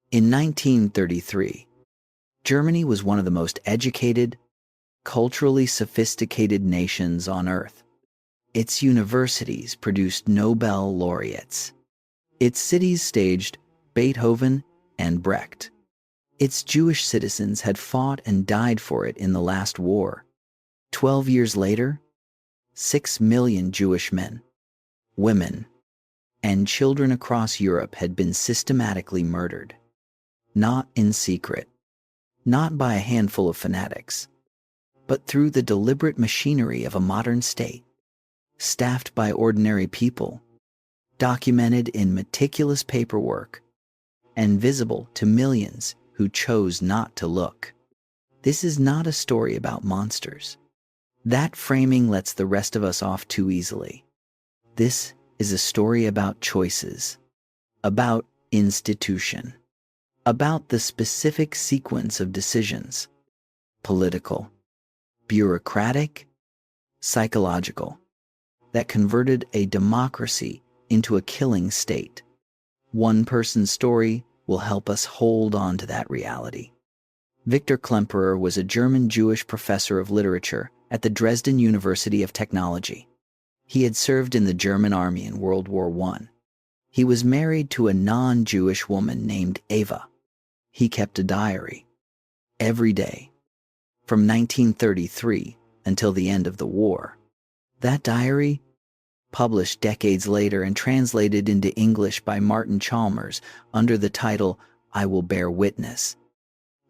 In 1933, Germany was one of the most educated, culturally sophisticated nations on Earth. Its universities produced Nobel laureates. Its cities staged Beethoven and Brecht. Its Jewish citizens had fought and died for it in the last war. 12 years later, 6 million Jewish men, women, and children across Europe had been systematically murdered. Not in secret, not by a handful of fanatics, but through the deliberate machinery of a modern state, staffed by ordinary people, documented in meticulous paperwork, and visible to millions who chose not to look. This is not a story about monsters. That framing lets the rest of us off too easily. This is a story about choices, about institution, about the specific sequence of decisions, political, bureaucratic, psychological, that converted a democracy into a killing state. One person's story will help us hold on to that reality. Viktor Klemperer was a German Jewish professor of literature at the Dresden University of Technology. He had served in the German army in World War I. He was married to a non-Jewish woman named Eva. He kept a diary every day from 1933 until the end of the war. That diary, published decades later and translated into English by Martin Chalmers under the title I Will Bear Witness,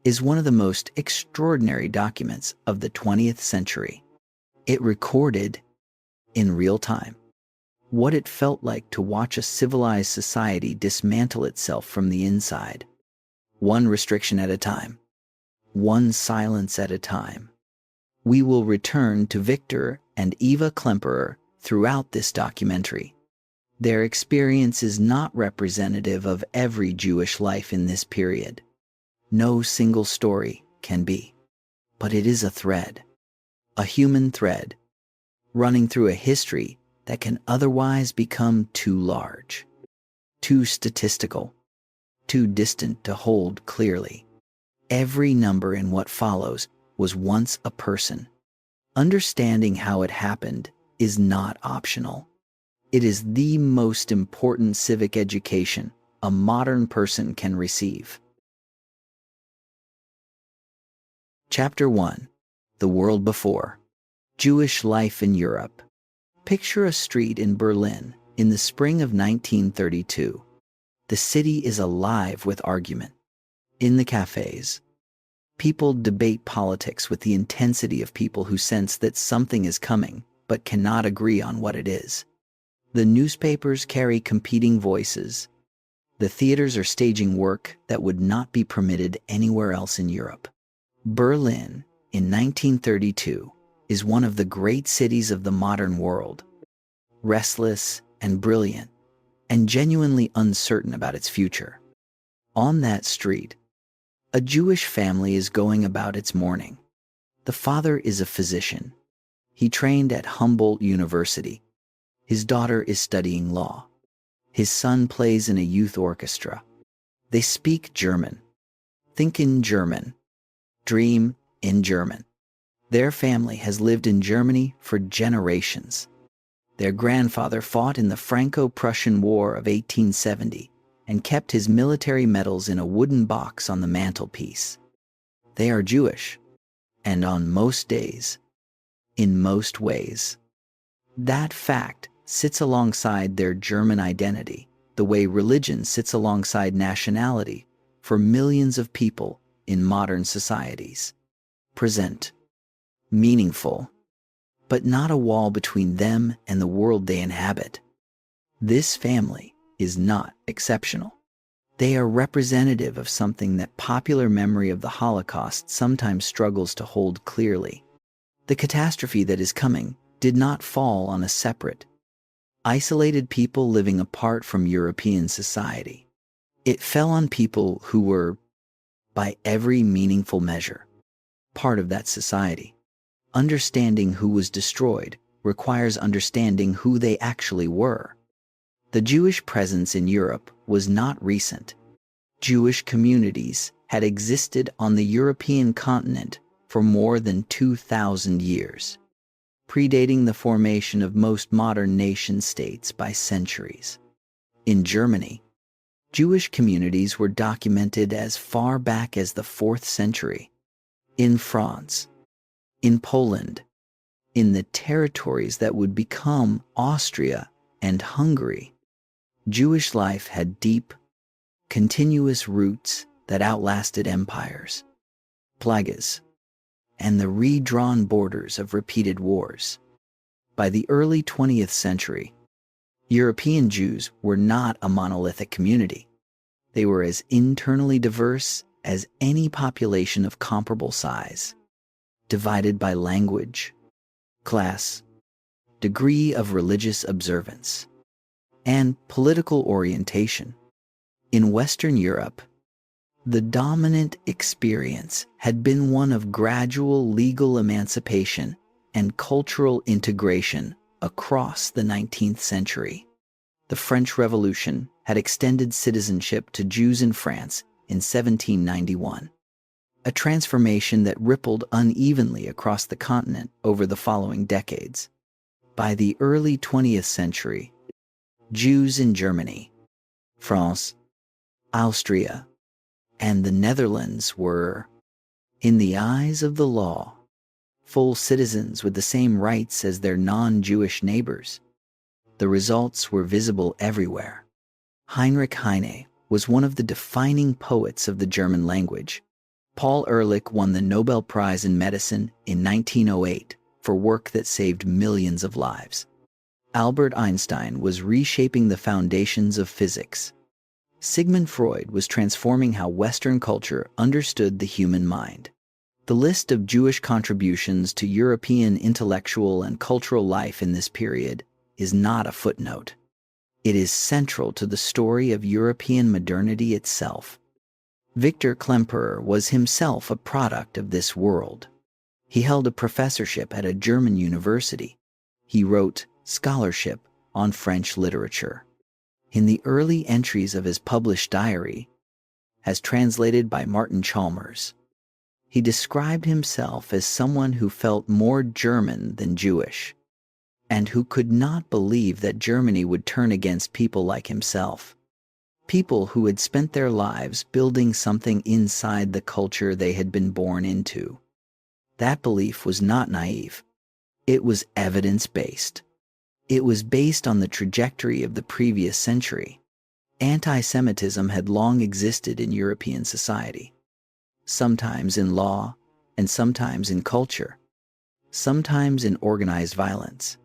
is one of the most extraordinary documents of the 20th century. It recorded, in real time, what it felt like to watch a civilized society dismantle itself from the inside, one restriction at a time, one silence at a time. We will return to Viktor and Eva Klemperer throughout this documentary. Their experience is not representative of every Jewish life in this period. No single story can be. But it is a thread, a human thread, running through a history that can otherwise become too large, too statistical, too distant to hold clearly. Every number in what follows was once a person. Understanding how it happened is not optional. It is the most important civic education a modern person can receive. Chapter 1. The World Before. Jewish Life in Europe. Picture a street in Berlin in the spring of 1932. The city is alive with argument. In the cafes, people debate politics with the intensity of people who sense that something is coming but cannot agree on what it is. The newspapers carry competing voices. The theaters are staging work that would not be permitted anywhere else in Europe. Berlin, in 1932, is one of the great cities of the modern world, restless and brilliant, and genuinely uncertain about its future. On that street, a Jewish family is going about its mourning. The father is a physician. He trained at Humboldt University. His daughter is studying law. His son plays in a youth orchestra. They speak German, think in German, dream in German. Their family has lived in Germany for generations. Their grandfather fought in the Franco-Prussian War of 1870 and kept his military medals in a wooden box on the mantelpiece. They are Jewish, and on most days, in most ways. That fact sits alongside their German identity, the way religion sits alongside nationality for millions of people in modern societies. Present, meaningful, but not a wall between them and the world they inhabit. This family is not exceptional. They are representative of something that popular memory of the Holocaust sometimes struggles to hold clearly. The catastrophe that is coming did not fall on a separate, isolated people living apart from European society. It fell on people who were, by every meaningful measure, part of that society. Understanding who was destroyed requires understanding who they actually were. The Jewish presence in Europe was not recent. Jewish communities had existed on the European continent for more than 2,000 years, predating the formation of most modern nation-states by centuries. In Germany, Jewish communities were documented as far back as the 4th century. In France, in Poland, in the territories that would become Austria and Hungary, Jewish life had deep, continuous roots that outlasted empires, plagues, and the redrawn borders of repeated wars. By the early 20th century, European Jews were not a monolithic community. They were as internally diverse as any population of comparable size, divided by language, class, degree of religious observance, and political orientation. In Western Europe, the dominant experience had been one of gradual legal emancipation and cultural integration across the 19th century. The French Revolution had extended citizenship to Jews in France in 1791, a transformation that rippled unevenly across the continent over the following decades. By the early 20th century, Jews in Germany, France, Austria, and the Netherlands were, in the eyes of the law, full citizens with the same rights as their non-Jewish neighbors. The results were visible everywhere. Heinrich Heine was one of the defining poets of the German language. Paul Ehrlich won the Nobel Prize in Medicine in 1908 for work that saved millions of lives. Albert Einstein was reshaping the foundations of physics. Sigmund Freud was transforming how Western culture understood the human mind. The list of Jewish contributions to European intellectual and cultural life in this period is not a footnote. It is central to the story of European modernity itself. Viktor Klemperer was himself a product of this world. He held a professorship at a German university. He wrote scholarship on French literature. In the early entries of his published diary, as translated by Martin Chalmers, he described himself as someone who felt more German than Jewish, and who could not believe that Germany would turn against people like himself, people who had spent their lives building something inside the culture they had been born into. That belief was not naive. It was evidence-based. It was based on the trajectory of the previous century. Anti-Semitism had long existed in European society, sometimes in law and sometimes in culture, sometimes in organized violence.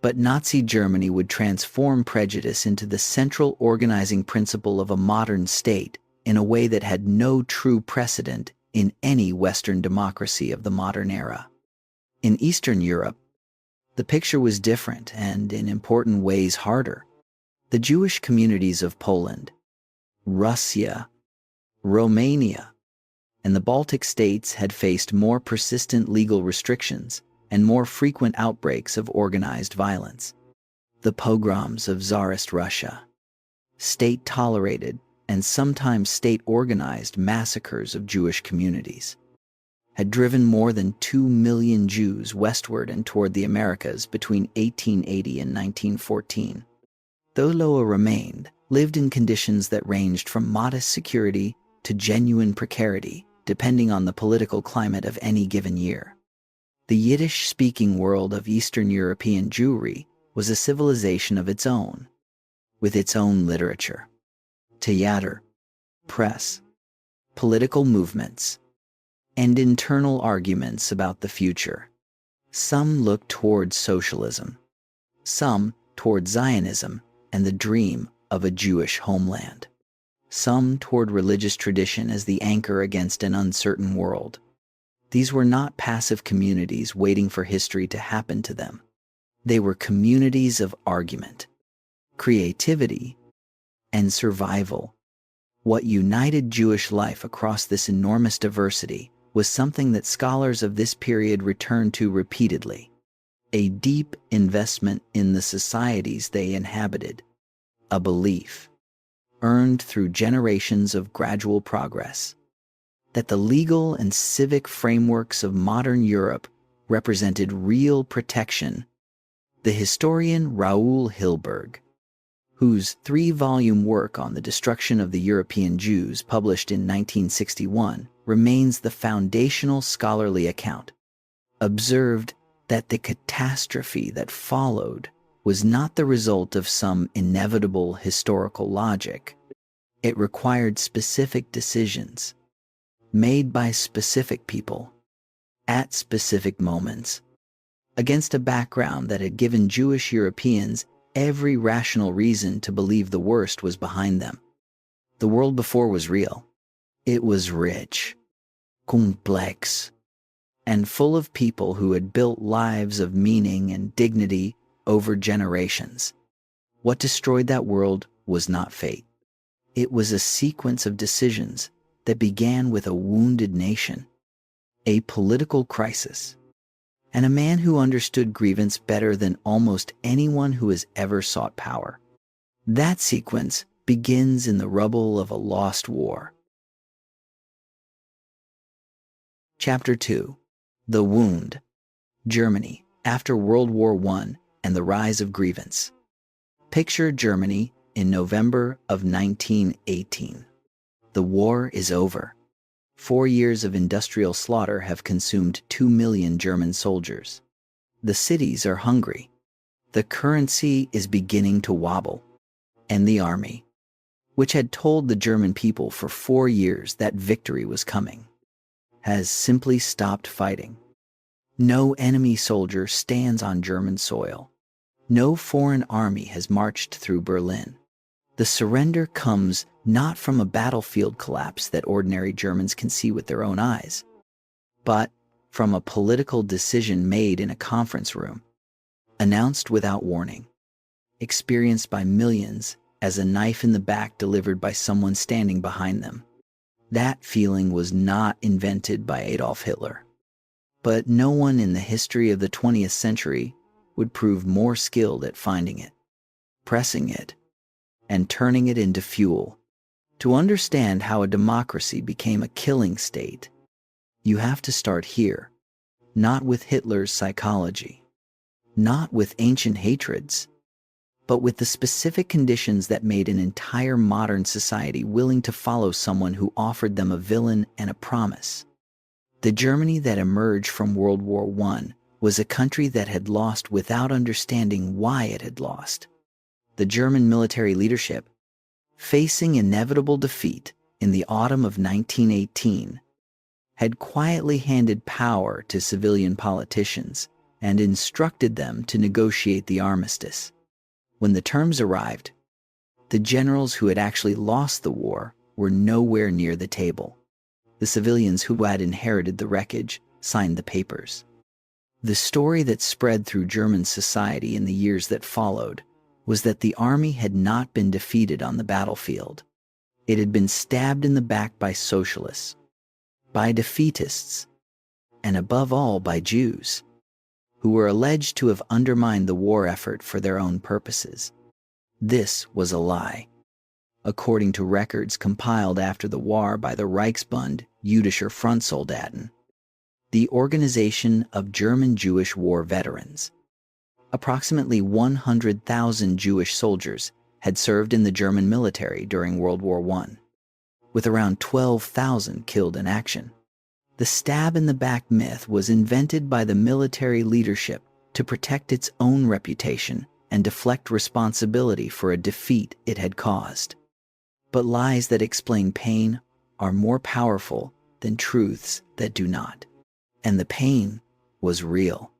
But Nazi Germany would transform prejudice into the central organizing principle of a modern state in a way that had no true precedent in any Western democracy of the modern era. In Eastern Europe, the picture was different and, in important ways, harder. The Jewish communities of Poland, Russia, Romania, and the Baltic states had faced more persistent legal restrictions and more frequent outbreaks of organized violence. The pogroms of Tsarist Russia, state-tolerated and sometimes state-organized massacres of Jewish communities, had driven more than 2 million Jews westward and toward the Americas between 1880 and 1914. Those who remained lived in conditions that ranged from modest security to genuine precarity, depending on the political climate of any given year. The Yiddish-speaking world of Eastern European Jewry was a civilization of its own, with its own literature, theater, press, political movements, and internal arguments about the future. Some looked toward socialism, some toward Zionism and the dream of a Jewish homeland, some toward religious tradition as the anchor against an uncertain world. These were not passive communities waiting for history to happen to them. They were communities of argument, creativity, and survival. What united Jewish life across this enormous diversity was something that scholars of this period return to repeatedly: a deep investment in the societies they inhabited, a belief earned through generations of gradual progress. That the legal and civic frameworks of modern Europe represented real protection. The historian Raoul Hilberg, whose 3-volume work on the destruction of the European Jews published in 1961 remains the foundational scholarly account, observed that the catastrophe that followed was not the result of some inevitable historical logic. It required specific decisions, made by specific people, at specific moments, against a background that had given Jewish Europeans every rational reason to believe the worst was behind them. The world before was real. It was rich, complex, and full of people who had built lives of meaning and dignity over generations. What destroyed that world was not fate. It was a sequence of decisions that began with a wounded nation, a political crisis, and a man who understood grievance better than almost anyone who has ever sought power. That sequence begins in the rubble of a lost war. Chapter 2. The Wound. Germany, after World War I and the rise of grievance. Picture Germany in November of 1918. The war is over. 4 years of industrial slaughter have consumed 2 million German soldiers. The cities are hungry. The currency is beginning to wobble. And the army, which had told the German people for 4 years that victory was coming, has simply stopped fighting. No enemy soldier stands on German soil. No foreign army has marched through Berlin. The surrender comes not from a battlefield collapse that ordinary Germans can see with their own eyes, but from a political decision made in a conference room, announced without warning, experienced by millions as a knife in the back delivered by someone standing behind them. That feeling was not invented by Adolf Hitler, but no one in the history of the 20th century would prove more skilled at finding it, pressing it, and turning it into fuel. To understand how a democracy became a killing state, you have to start here, not with Hitler's psychology, not with ancient hatreds, but with the specific conditions that made an entire modern society willing to follow someone who offered them a villain and a promise. The Germany that emerged from World War I was a country that had lost without understanding why it had lost. The German military leadership, facing inevitable defeat in the autumn of 1918, had quietly handed power to civilian politicians and instructed them to negotiate the armistice. When the terms arrived, the generals who had actually lost the war were nowhere near the table. The civilians who had inherited the wreckage signed the papers. The story that spread through German society in the years that followed was that the army had not been defeated on the battlefield. It had been stabbed in the back by socialists, by defeatists, and above all by Jews, who were alleged to have undermined the war effort for their own purposes. This was a lie. According to records compiled after the war by the Reichsbund Jüdischer Frontsoldaten, the Organization of German Jewish War Veterans, approximately 100,000 Jewish soldiers had served in the German military during World War I, with around 12,000 killed in action. The stab-in-the-back myth was invented by the military leadership to protect its own reputation and deflect responsibility for a defeat it had caused. But lies that explain pain are more powerful than truths that do not. And the pain was real.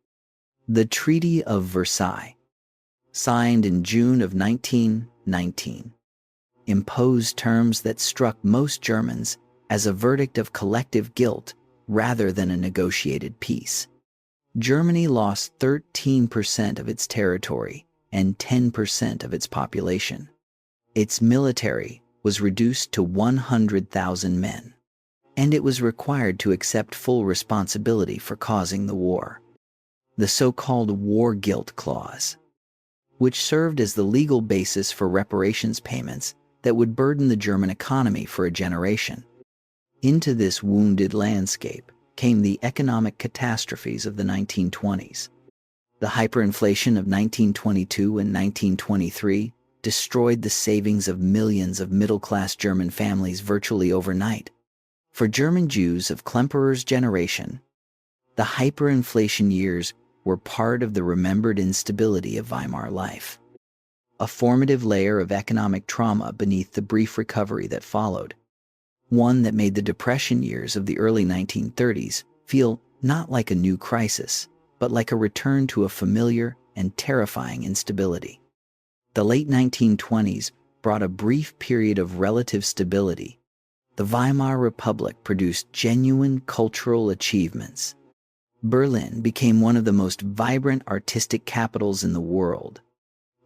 The Treaty of Versailles, signed in June of 1919, imposed terms that struck most Germans as a verdict of collective guilt rather than a negotiated peace. Germany lost 13% of its territory and 10% of its population. Its military was reduced to 100,000 men, and it was required to accept full responsibility for causing the war. The so-called War Guilt Clause, which served as the legal basis for reparations payments that would burden the German economy for a generation. Into this wounded landscape came the economic catastrophes of the 1920s. The hyperinflation of 1922 and 1923 destroyed the savings of millions of middle-class German families virtually overnight. For German Jews of Klemperer's generation, the hyperinflation years were part of the remembered instability of Weimar life, a formative layer of economic trauma beneath the brief recovery that followed, one that made the Depression years of the early 1930s feel not like a new crisis, but like a return to a familiar and terrifying instability. The late 1920s brought a brief period of relative stability. The Weimar Republic produced genuine cultural achievements. Berlin became one of the most vibrant artistic capitals in the world.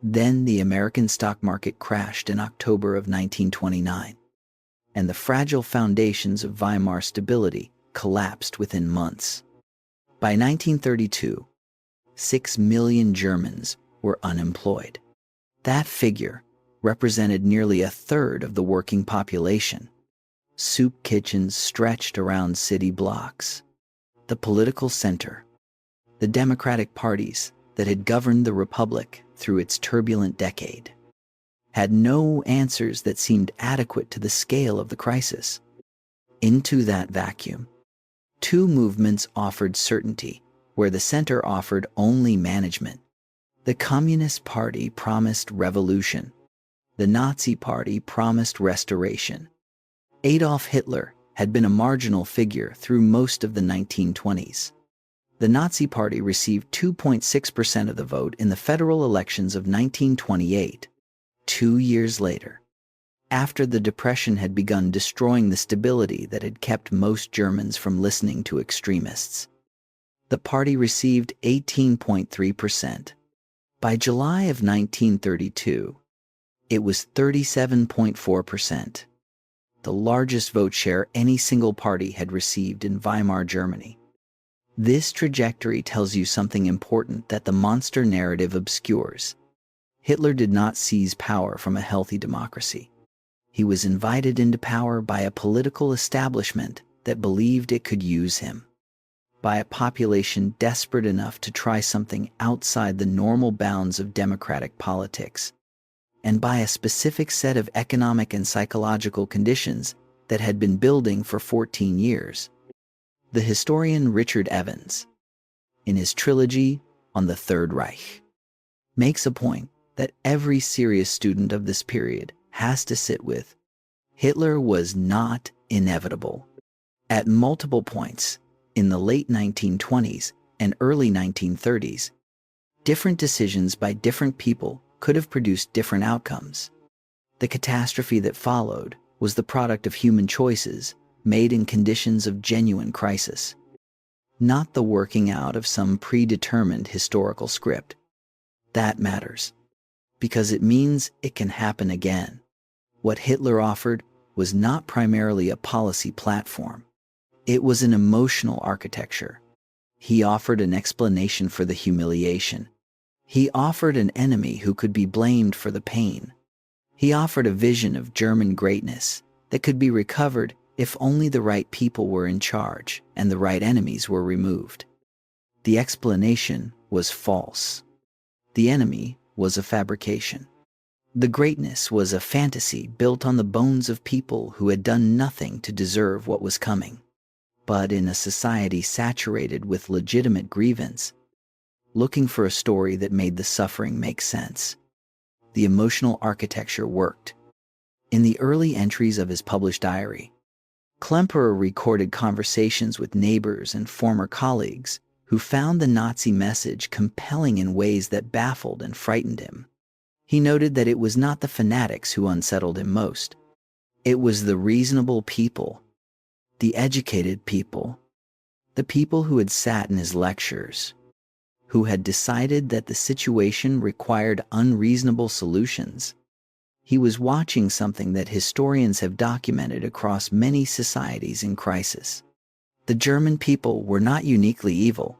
Then the American stock market crashed in October of 1929, and the fragile foundations of Weimar stability collapsed within months. By 1932, 6 million Germans were unemployed. That figure represented nearly a third of the working population. Soup kitchens stretched around city blocks. The political center, the democratic parties that had governed the Republic through its turbulent decade, had no answers that seemed adequate to the scale of the crisis. Into that vacuum, two movements offered certainty where the center offered only management. The Communist Party promised revolution. The Nazi Party promised restoration. Adolf Hitler had been a marginal figure through most of the 1920s. The Nazi Party received 2.6% of the vote in the federal elections of 1928, 2 years later, after the Depression had begun destroying the stability that had kept most Germans from listening to extremists. The party received 18.3%. By July of 1932, it was 37.4%, the largest vote share any single party had received in Weimar Germany. This trajectory tells you something important that the monster narrative obscures. Hitler did not seize power from a healthy democracy. He was invited into power by a political establishment that believed it could use him, by a population desperate enough to try something outside the normal bounds of democratic politics, and by a specific set of economic and psychological conditions that had been building for 14 years. The historian Richard Evans, in his trilogy on the Third Reich, makes a point that every serious student of this period has to sit with. Hitler was not inevitable. At multiple points in the late 1920s and early 1930s, different decisions by different people could have produced different outcomes. The catastrophe that followed was the product of human choices made in conditions of genuine crisis, not the working out of some predetermined historical script. That matters, because it means it can happen again. What Hitler offered was not primarily a policy platform. It was an emotional architecture. He offered an explanation for the humiliation. He offered an enemy who could be blamed for the pain. He offered a vision of German greatness that could be recovered if only the right people were in charge and the right enemies were removed. The explanation was false. The enemy was a fabrication. The greatness was a fantasy built on the bones of people who had done nothing to deserve what was coming. But in a society saturated with legitimate grievance, looking for a story that made the suffering make sense, the emotional architecture worked. In the early entries of his published diary, Klemperer recorded conversations with neighbors and former colleagues who found the Nazi message compelling in ways that baffled and frightened him. He noted that it was not the fanatics who unsettled him most. It was the reasonable people, the educated people, the people who had sat in his lectures, who had decided that the situation required unreasonable solutions. He was watching something that historians have documented across many societies in crisis. The German people were not uniquely evil.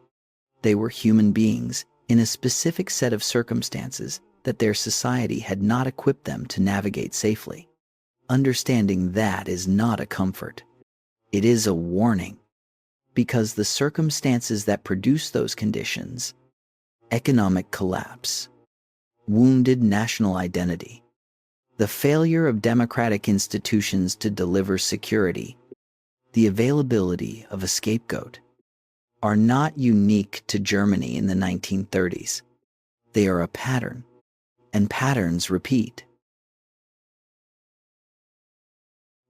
They were human beings in a specific set of circumstances that their society had not equipped them to navigate safely. Understanding that is not a comfort. It is a warning, because the circumstances that produce those conditions, economic collapse, wounded national identity, the failure of democratic institutions to deliver security, the availability of a scapegoat, are not unique to Germany in the 1930s. They are a pattern, and patterns repeat.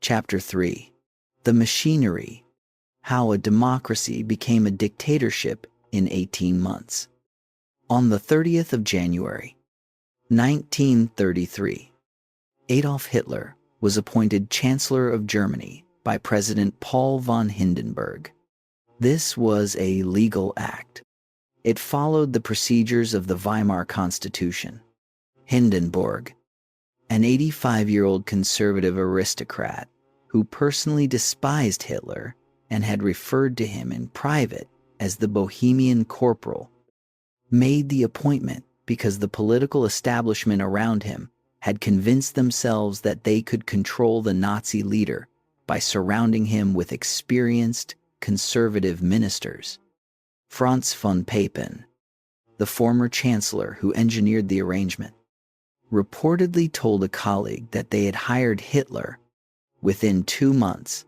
Chapter 3. The Machinery: How a Democracy Became a Dictatorship in 18 Months. On the 30th of January, 1933, Adolf Hitler was appointed Chancellor of Germany by President Paul von Hindenburg. This was a legal act. It followed the procedures of the Weimar Constitution. Hindenburg, an 85-year-old conservative aristocrat who personally despised Hitler and had referred to him in private as the Bohemian Corporal, made the appointment because the political establishment around him had convinced themselves that they could control the Nazi leader by surrounding him with experienced conservative ministers. Franz von Papen, the former chancellor who engineered the arrangement, reportedly told a colleague that they had hired Hitler within 2 months.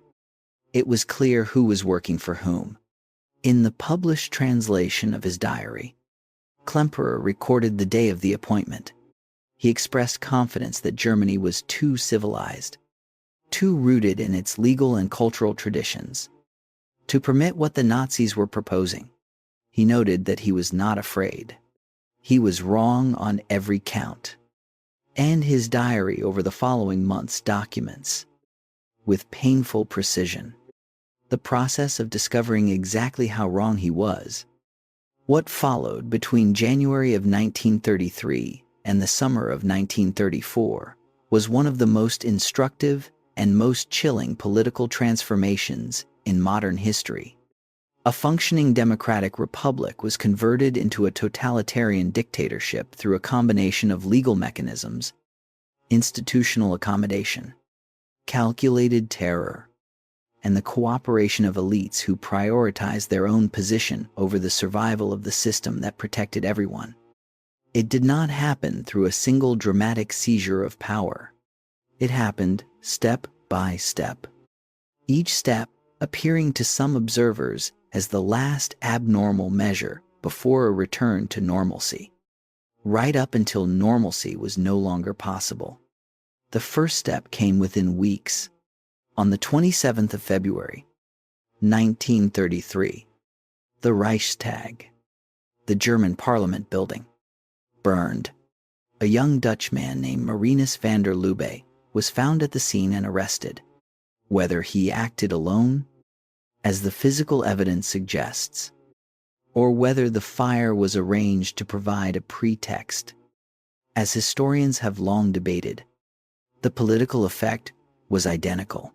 It was clear who was working for whom. In the published translation of his diary, Klemperer recorded the day of the appointment. He expressed confidence that Germany was too civilized, too rooted in its legal and cultural traditions, to permit what the Nazis were proposing. He noted that he was not afraid. He was wrong on every count. And his diary over the following months documents, with painful precision, the process of discovering exactly how wrong he was. What followed between January of 1933 and the summer of 1934 was one of the most instructive and most chilling political transformations in modern history. A functioning democratic republic was converted into a totalitarian dictatorship through a combination of legal mechanisms, institutional accommodation, calculated terror, and the cooperation of elites who prioritized their own position over the survival of the system that protected everyone. It did not happen through a single dramatic seizure of power. It happened step by step, each step appearing to some observers as the last abnormal measure before a return to normalcy, right up until normalcy was no longer possible. The first step came within weeks. On the 27th of February, 1933, the Reichstag, the German parliament building, burned. A young Dutch man named Marinus van der Lubbe was found at the scene and arrested. Whether he acted alone, as the physical evidence suggests, or whether the fire was arranged to provide a pretext, as historians have long debated, the political effect was identical.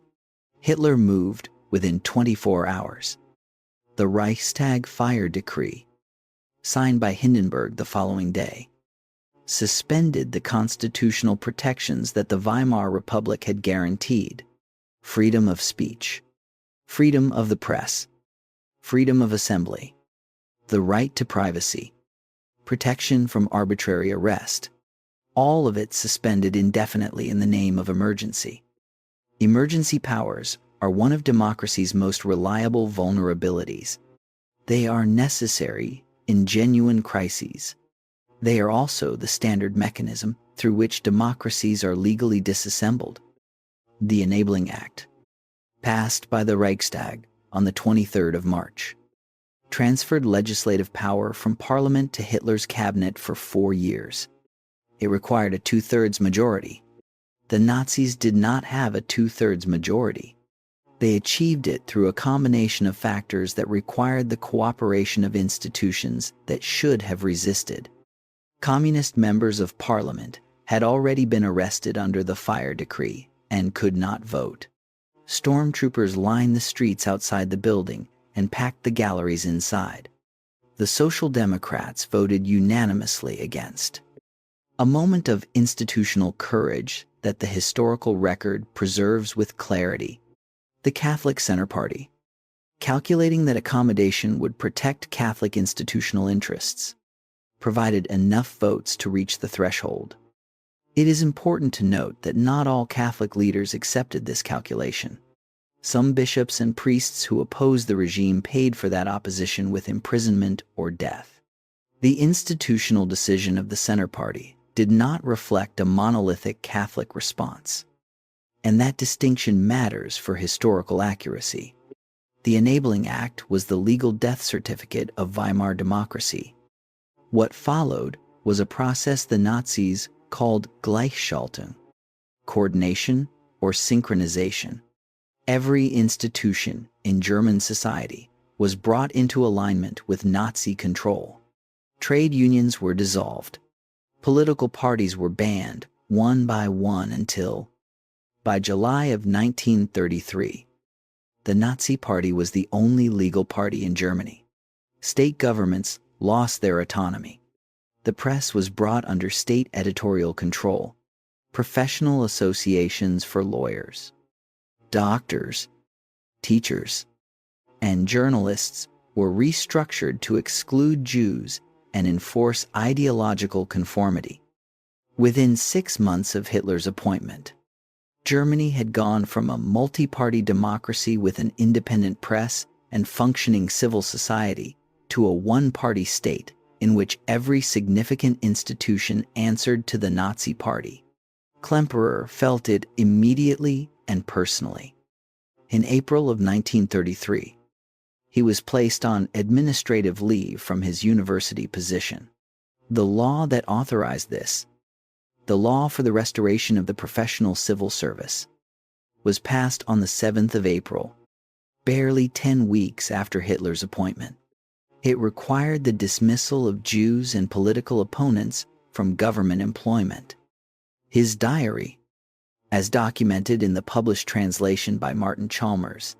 Hitler moved within 24 hours. The Reichstag fire decree, signed by Hindenburg the following day, suspended the constitutional protections that the Weimar Republic had guaranteed: freedom of speech, freedom of the press, freedom of assembly, the right to privacy, protection from arbitrary arrest, all of it suspended indefinitely in the name of emergency. Emergency powers are one of democracy's most reliable vulnerabilities. They are necessary in genuine crises. They are also the standard mechanism through which democracies are legally disassembled. The Enabling Act, passed by the Reichstag on the 23rd of March, transferred legislative power from Parliament to Hitler's cabinet for 4 years. It required a 2/3 majority. The Nazis did not have a 2/3 majority. They achieved it through a combination of factors that required the cooperation of institutions that should have resisted. Communist members of Parliament had already been arrested under the fire decree and could not vote. Stormtroopers lined the streets outside the building and packed the galleries inside. The Social Democrats voted unanimously against. A moment of institutional courage that the historical record preserves with clarity. The Catholic Center Party, calculating that accommodation would protect Catholic institutional interests, provided enough votes to reach the threshold. It is important to note that not all Catholic leaders accepted this calculation. Some bishops and priests who opposed the regime paid for that opposition with imprisonment or death. The institutional decision of the Center Party did not reflect a monolithic Catholic response. And that distinction matters for historical accuracy. The Enabling Act was the legal death certificate of Weimar democracy. What followed was a process the Nazis called Gleichschaltung, coordination or synchronization. Every institution in German society was brought into alignment with Nazi control. Trade unions were dissolved. Political parties were banned one by one until, by July of 1933, the Nazi Party was the only legal party in Germany. State governments lost their autonomy. The press was brought under state editorial control. Professional associations for lawyers, doctors, teachers, and journalists were restructured to exclude Jews and enforce ideological conformity. Within 6 months of Hitler's appointment, Germany had gone from a multi-party democracy with an independent press and functioning civil society to a one-party state in which every significant institution answered to the Nazi Party. Klemperer felt it immediately and personally. In April of 1933, he was placed on administrative leave from his university position. The law that authorized this, the law for the restoration of the professional civil service, was passed on the 7th of April, barely 10 weeks after Hitler's appointment. It required the dismissal of Jews and political opponents from government employment. His diary, as documented in the published translation by Martin Chalmers,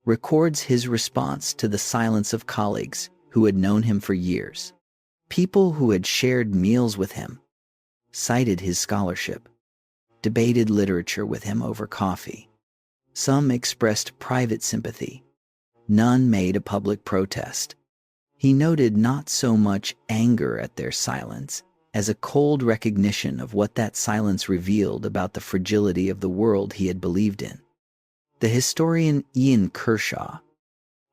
records his response to the silence of colleagues who had known him for years. People who had shared meals with him, cited his scholarship, debated literature with him over coffee. Some expressed private sympathy. None made a public protest. He noted not so much anger at their silence as a cold recognition of what that silence revealed about the fragility of the world he had believed in. The historian Ian Kershaw,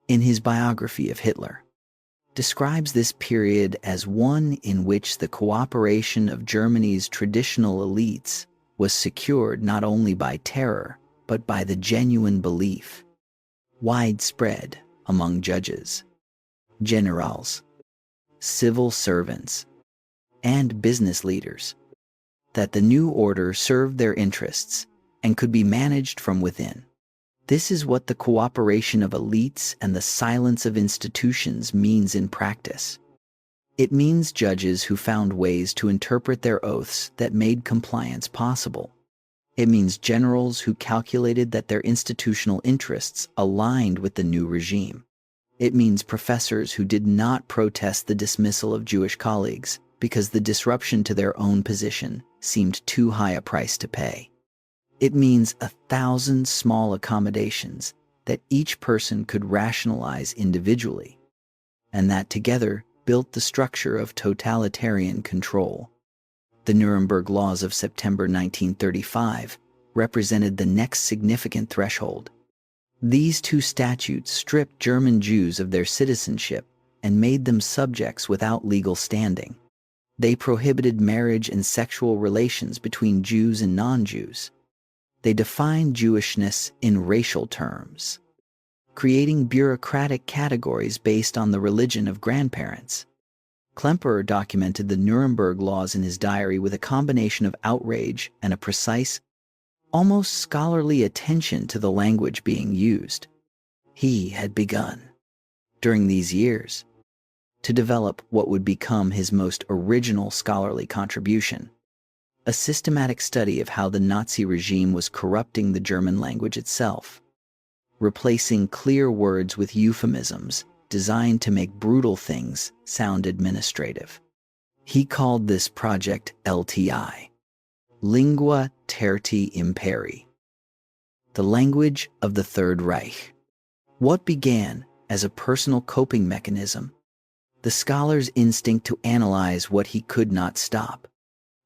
in his biography of Hitler, describes this period as one in which the cooperation of Germany's traditional elites was secured not only by terror, but by the genuine belief, widespread among judges, generals, civil servants, and business leaders, that the new order served their interests and could be managed from within. This is what the cooperation of elites and the silence of institutions means in practice. It means judges who found ways to interpret their oaths that made compliance possible. It means generals who calculated that their institutional interests aligned with the new regime. It means professors who did not protest the dismissal of Jewish colleagues because the disruption to their own position seemed too high a price to pay. It means 1,000 small accommodations that each person could rationalize individually, and that together built the structure of totalitarian control. The Nuremberg Laws of September 1935 represented the next significant threshold. These two statutes stripped German Jews of their citizenship and made them subjects without legal standing. They prohibited marriage and sexual relations between Jews and non-Jews. They defined Jewishness in racial terms, creating bureaucratic categories based on the religion of grandparents. Klemperer documented the Nuremberg laws in his diary with a combination of outrage and a precise, almost scholarly attention to the language being used. He had begun, during these years, to develop what would become his most original scholarly contribution, a systematic study of how the Nazi regime was corrupting the German language itself, replacing clear words with euphemisms designed to make brutal things sound administrative. He called this project LTI, Lingua tertii imperi, the language of the Third Reich. What began as a personal coping mechanism, the scholar's instinct to analyze what he could not stop,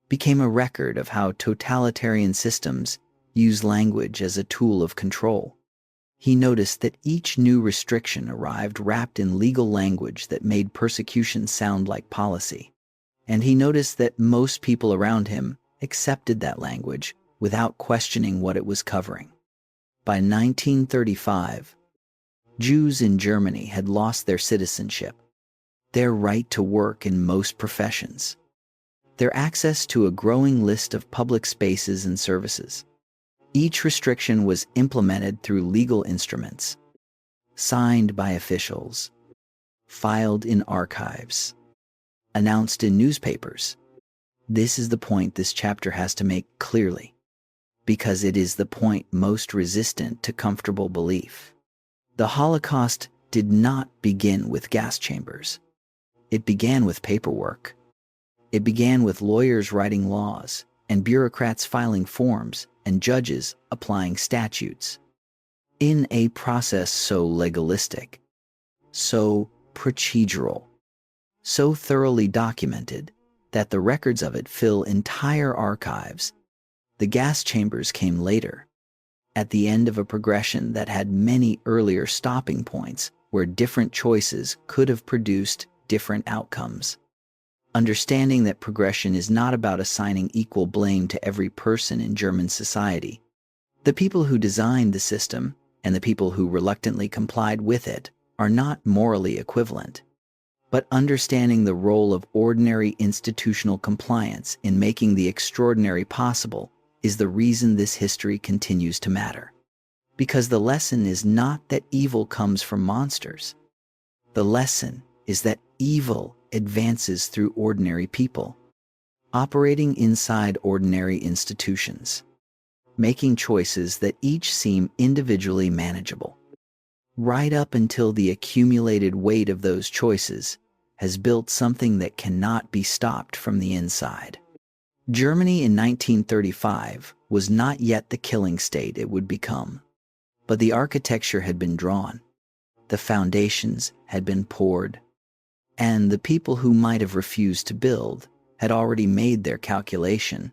became a record of how totalitarian systems use language as a tool of control. He noticed that each new restriction arrived wrapped in legal language that made persecution sound like policy. And he noticed that most people around him accepted that language without questioning what it was covering. By 1935, Jews in Germany had lost their citizenship, their right to work in most professions, their access to a growing list of public spaces and services. Each restriction was implemented through legal instruments, signed by officials, filed in archives, announced in newspapers. This is the point this chapter has to make clearly, because it is the point most resistant to comfortable belief. The Holocaust did not begin with gas chambers. It began with paperwork. It began with lawyers writing laws, and bureaucrats filing forms, and judges applying statutes. In a process so legalistic, so procedural, so thoroughly documented that the records of it fill entire archives, the gas chambers came later, at the end of a progression that had many earlier stopping points where different choices could have produced different outcomes. Understanding that progression is not about assigning equal blame to every person in German society. The people who designed the system and the people who reluctantly complied with it are not morally equivalent. But understanding the role of ordinary institutional compliance in making the extraordinary possible is the reason this history continues to matter. Because the lesson is not that evil comes from monsters. The lesson is that evil advances through ordinary people, operating inside ordinary institutions, making choices that each seem individually manageable, right up until the accumulated weight of those choices has built something that cannot be stopped from the inside. Germany in 1935 was not yet the killing state it would become, but the architecture had been drawn, the foundations had been poured, and the people who might have refused to build had already made their calculation.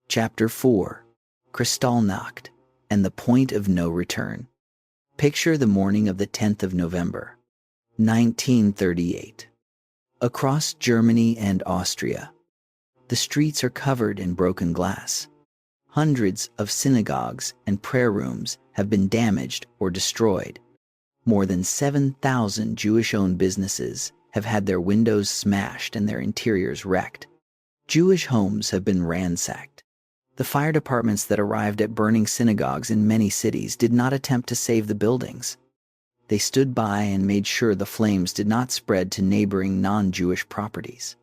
Chapter 4. Kristallnacht and the Point of No Return. Picture the morning of the 10th of November, 1938. Across Germany and Austria, the streets are covered in broken glass. Hundreds of synagogues and prayer rooms have been damaged or destroyed. More than 7,000 Jewish-owned businesses have had their windows smashed and their interiors wrecked. Jewish homes have been ransacked. The fire departments that arrived at burning synagogues in many cities did not attempt to save the buildings. They stood by and made sure the flames did not spread to neighboring non-Jewish properties.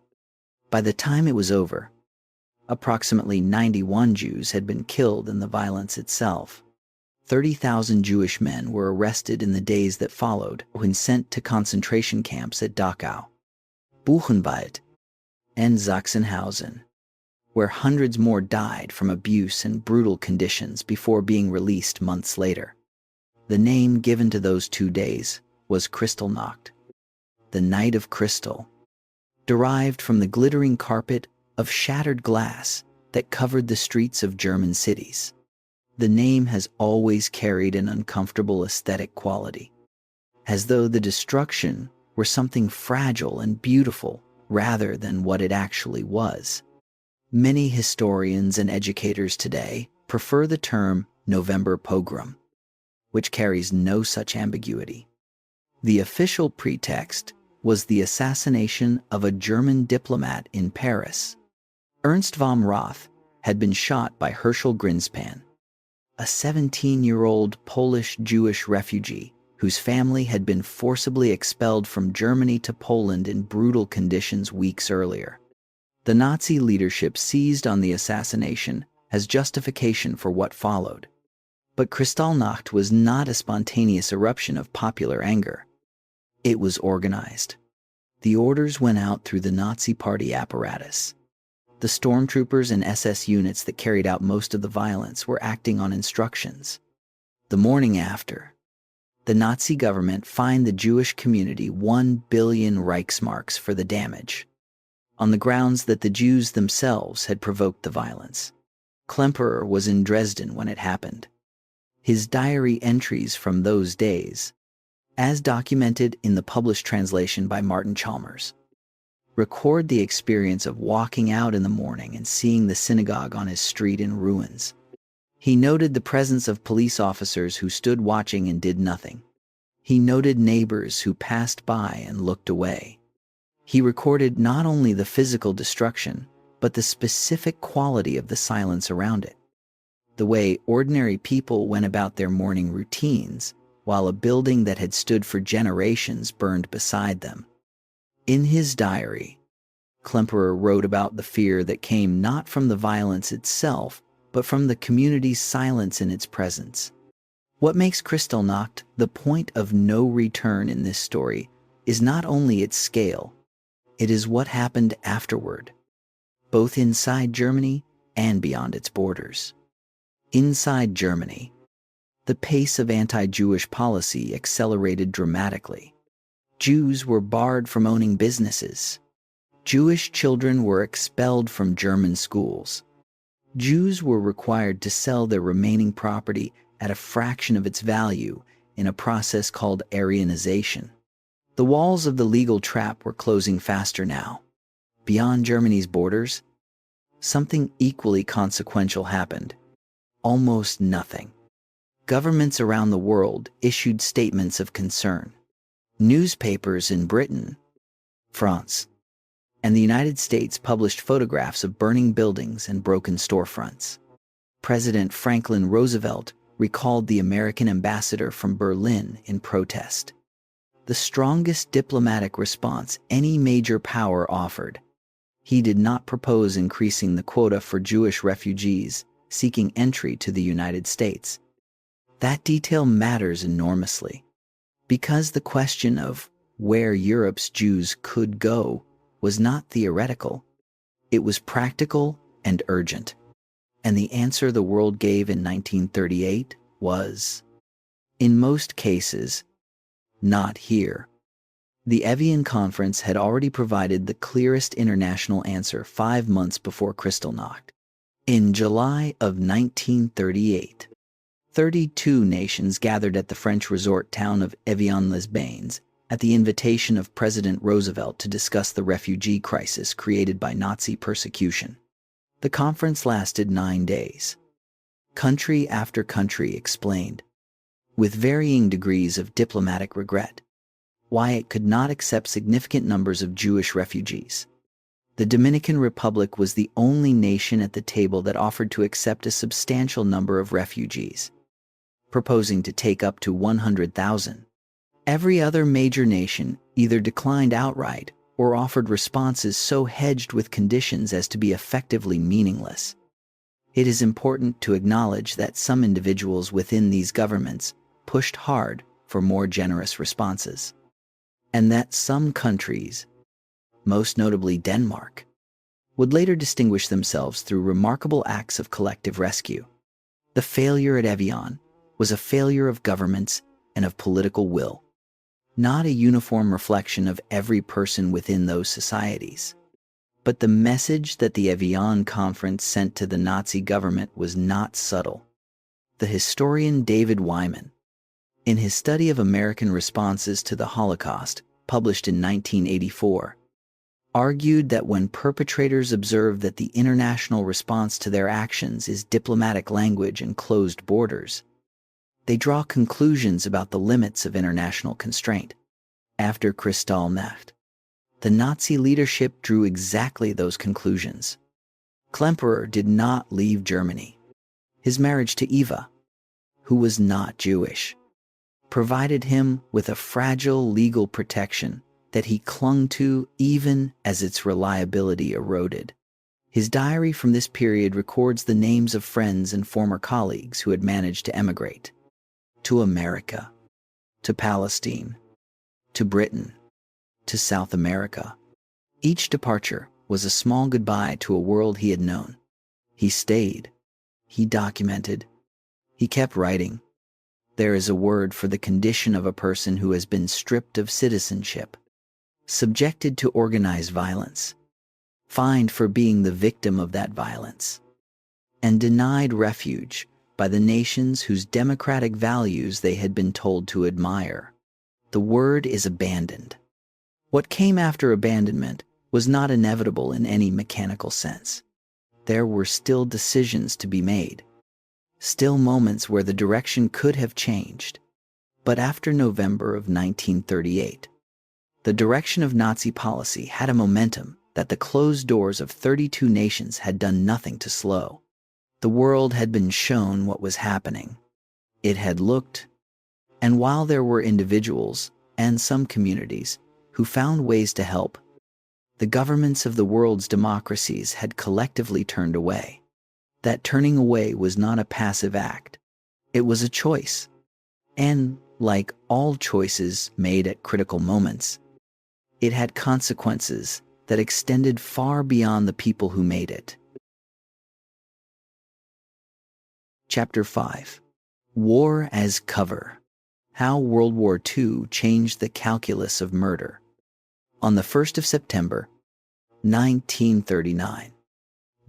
By the time it was over, approximately 91 Jews had been killed in the violence itself. 30,000 Jewish men were arrested in the days that followed when sent to concentration camps at Dachau, Buchenwald, and Sachsenhausen, where hundreds more died from abuse and brutal conditions before being released months later. The name given to those 2 days was Kristallnacht, the Night of Crystal, derived from the glittering carpet of shattered glass that covered the streets of German cities. The name has always carried an uncomfortable aesthetic quality, as though the destruction were something fragile and beautiful rather than what it actually was. Many historians and educators today prefer the term November pogrom, which carries no such ambiguity. The official pretext was the assassination of a German diplomat in Paris. Ernst von Roth had been shot by Herschel Greenspan, a 17-year-old Polish-Jewish refugee whose family had been forcibly expelled from Germany to Poland in brutal conditions weeks earlier. The Nazi leadership seized on the assassination as justification for what followed. But Kristallnacht was not a spontaneous eruption of popular anger. It was organized. The orders went out through the Nazi party apparatus. The stormtroopers and SS units that carried out most of the violence were acting on instructions. The morning after, the Nazi government fined the Jewish community 1 billion Reichsmarks for the damage, on the grounds that the Jews themselves had provoked the violence. Klemperer was in Dresden when it happened. His diary entries from those days, as documented in the published translation by Martin Chalmers, record the experience of walking out in the morning and seeing the synagogue on his street in ruins. He noted the presence of police officers who stood watching and did nothing. He noted neighbors who passed by and looked away. He recorded not only the physical destruction, but the specific quality of the silence around it. The way ordinary people went about their morning routines, while a building that had stood for generations burned beside them. In his diary, Klemperer wrote about the fear that came not from the violence itself, but from the community's silence in its presence. What makes Kristallnacht the point of no return in this story is not only its scale, it is what happened afterward, both inside Germany and beyond its borders. Inside Germany, the pace of anti-Jewish policy accelerated dramatically. Jews were barred from owning businesses. Jewish children were expelled from German schools. Jews were required to sell their remaining property at a fraction of its value in a process called Aryanization. The walls of the legal trap were closing faster now. Beyond Germany's borders, something equally consequential happened. Almost nothing. Governments around the world issued statements of concern. Newspapers in Britain, France, and the United States published photographs of burning buildings and broken storefronts. President Franklin Roosevelt recalled the American ambassador from Berlin in protest. The strongest diplomatic response any major power offered. He did not propose increasing the quota for Jewish refugees seeking entry to the United States. That detail matters enormously, because the question of where Europe's Jews could go was not theoretical. It was practical and urgent. And the answer the world gave in 1938 was, in most cases, not here. The Evian Conference had already provided the clearest international answer 5 months before Kristallnacht. In July of 1938, 32 nations gathered at the French resort town of Evian-les-Bains at the invitation of President Roosevelt to discuss the refugee crisis created by Nazi persecution. The conference lasted 9 days. Country after country explained, with varying degrees of diplomatic regret, why it could not accept significant numbers of Jewish refugees. The Dominican Republic was the only nation at the table that offered to accept a substantial number of refugees, proposing to take up to 100,000. Every other major nation either declined outright or offered responses so hedged with conditions as to be effectively meaningless. It is important to acknowledge that some individuals within these governments pushed hard for more generous responses, and that some countries, most notably Denmark, would later distinguish themselves through remarkable acts of collective rescue. The failure at Evian was a failure of governments and of political will, not a uniform reflection of every person within those societies. But the message that the Evian Conference sent to the Nazi government was not subtle. The historian David Wyman, in his study of American responses to the Holocaust, published in 1984, argued that when perpetrators observe that the international response to their actions is diplomatic language and closed borders, they draw conclusions about the limits of international constraint. After Kristallnacht, the Nazi leadership drew exactly those conclusions. Klemperer did not leave Germany. His marriage to Eva, who was not Jewish, provided him with a fragile legal protection that he clung to even as its reliability eroded. His diary from this period records the names of friends and former colleagues who had managed to emigrate to America, to Palestine, to Britain, to South America. Each departure was a small goodbye to a world he had known. He stayed. He documented. He kept writing. There is a word for the condition of a person who has been stripped of citizenship, subjected to organized violence, fined for being the victim of that violence, and denied refuge by the nations whose democratic values they had been told to admire. The word is abandoned. What came after abandonment was not inevitable in any mechanical sense. There were still decisions to be made, still moments where the direction could have changed. But after November of 1938, the direction of Nazi policy had a momentum that the closed doors of 32 nations had done nothing to slow. The world had been shown what was happening. It had looked, and while there were individuals and some communities who found ways to help, the governments of the world's democracies had collectively turned away. That turning away was not a passive act. It was a choice. And, like all choices made at critical moments, it had consequences that extended far beyond the people who made it. Chapter 5. War as Cover. How World War II Changed the Calculus of Murder. On the 1st of September, 1939,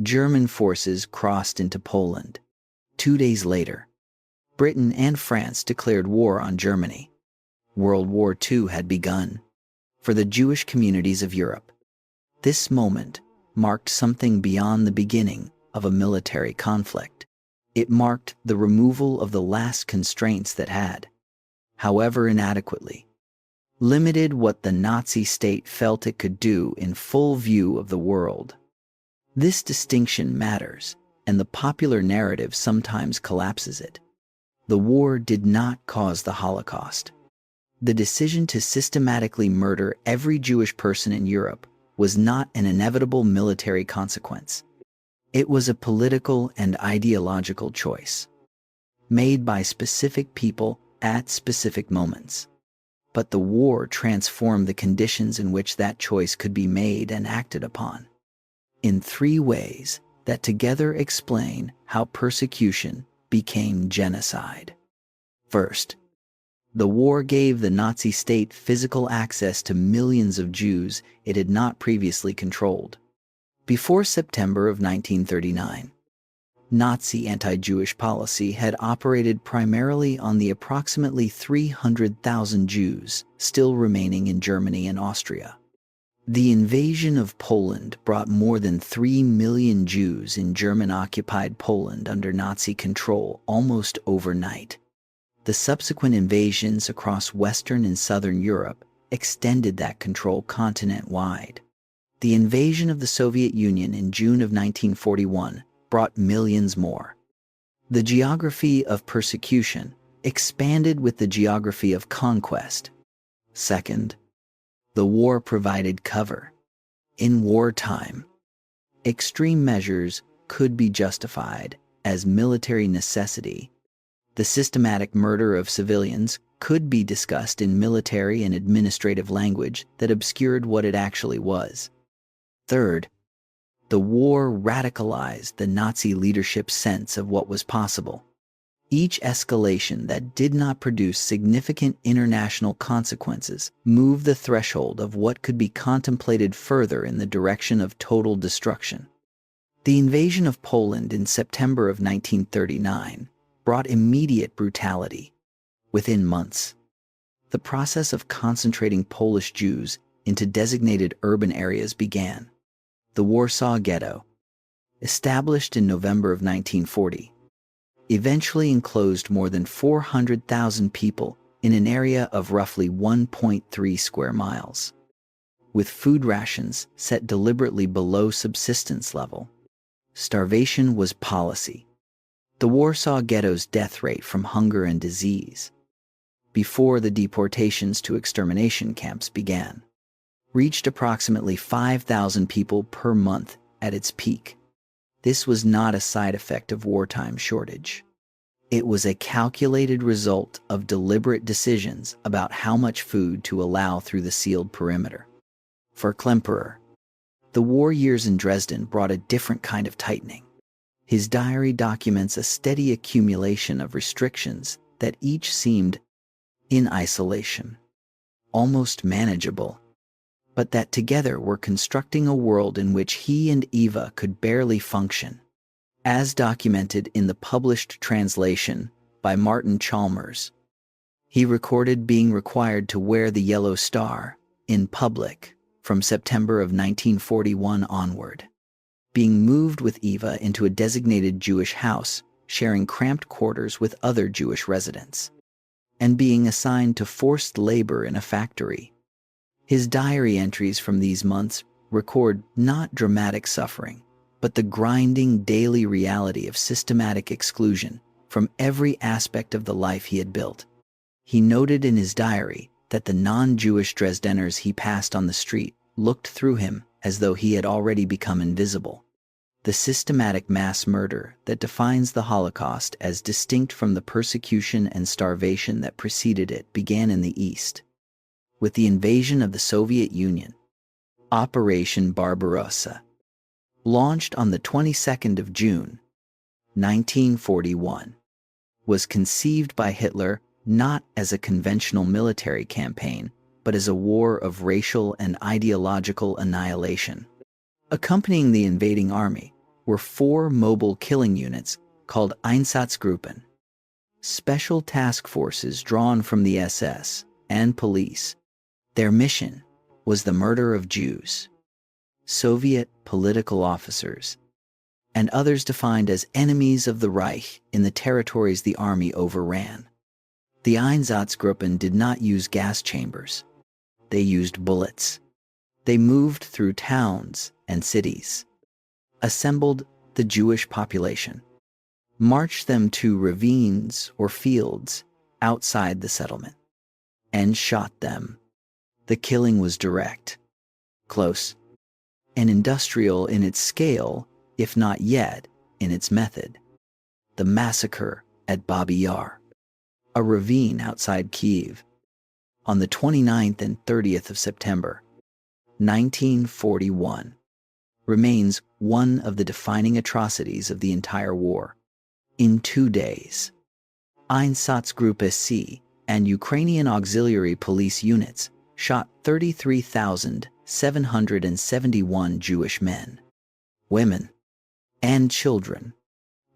German forces crossed into Poland. 2 days later, Britain and France declared war on Germany. World War II had begun. For the Jewish communities of Europe, this moment marked something beyond the beginning of a military conflict. It marked the removal of the last constraints that had, however inadequately, limited what the Nazi state felt it could do in full view of the world. This distinction matters, and the popular narrative sometimes collapses it. The war did not cause the Holocaust. The decision to systematically murder every Jewish person in Europe was not an inevitable military consequence. It was a political and ideological choice, made by specific people at specific moments. But the war transformed the conditions in which that choice could be made and acted upon, in 3 ways that together explain how persecution became genocide. First, the war gave the Nazi state physical access to millions of Jews it had not previously controlled. Before September of 1939, Nazi anti-Jewish policy had operated primarily on the approximately 300,000 Jews still remaining in Germany and Austria. The invasion of Poland brought more than 3 million Jews in German-occupied Poland under Nazi control almost overnight. The subsequent invasions across Western and Southern Europe extended that control continent-wide. The invasion of the Soviet Union in June of 1941 brought millions more. The geography of persecution expanded with the geography of conquest. Second, the war provided cover. In wartime, extreme measures could be justified as military necessity. The systematic murder of civilians could be discussed in military and administrative language that obscured what it actually was. Third, the war radicalized the Nazi leadership's sense of what was possible. Each escalation that did not produce significant international consequences moved the threshold of what could be contemplated further in the direction of total destruction. The invasion of Poland in September of 1939 brought immediate brutality. Within months, the process of concentrating Polish Jews into designated urban areas began. The Warsaw Ghetto, established in November of 1940, eventually enclosed more than 400,000 people in an area of roughly 1.3 square miles, with food rations set deliberately below subsistence level. Starvation was policy. The Warsaw Ghetto's death rate from hunger and disease, before the deportations to extermination camps began, reached approximately 5,000 people per month at its peak. This was not a side effect of wartime shortage. It was a calculated result of deliberate decisions about how much food to allow through the sealed perimeter. For Klemperer, The war years in Dresden brought a different kind of tightening. His diary documents a steady accumulation of restrictions that each seemed in isolation, almost manageable, but that together were constructing a world in which he and Eva could barely function. As documented in the published translation by Martin Chalmers, he recorded being required to wear the yellow star in public from September of 1941 onward, being moved with Eva into a designated Jewish house, sharing cramped quarters with other Jewish residents, and being assigned to forced labor in a factory. His diary entries from these months record not dramatic suffering, but the grinding daily reality of systematic exclusion from every aspect of the life he had built. He noted in his diary that the non-Jewish Dresdeners he passed on the street looked through him as though he had already become invisible. The systematic mass murder that defines the Holocaust as distinct from the persecution and starvation that preceded it began in the East, with the invasion of the Soviet Union. Operation Barbarossa, launched on the 22nd of June, 1941, was conceived by Hitler not as a conventional military campaign, but as a war of racial and ideological annihilation. Accompanying the invading army were 4 mobile killing units called Einsatzgruppen, special task forces drawn from the SS and police. Their mission was the murder of Jews, Soviet political officers, and others defined as enemies of the Reich in the territories the army overran. The Einsatzgruppen did not use gas chambers. They used bullets. They moved through towns and cities, assembled the Jewish population, marched them to ravines or fields outside the settlement, and shot them. The killing was direct, close, and industrial in its scale, if not yet in its method. The massacre at Babi Yar, a ravine outside Kyiv, on the 29th and 30th of September, 1941, remains one of the defining atrocities of the entire war. In 2 days, Einsatzgruppe C and Ukrainian auxiliary police units shot 33,771 Jewish men, women, and children.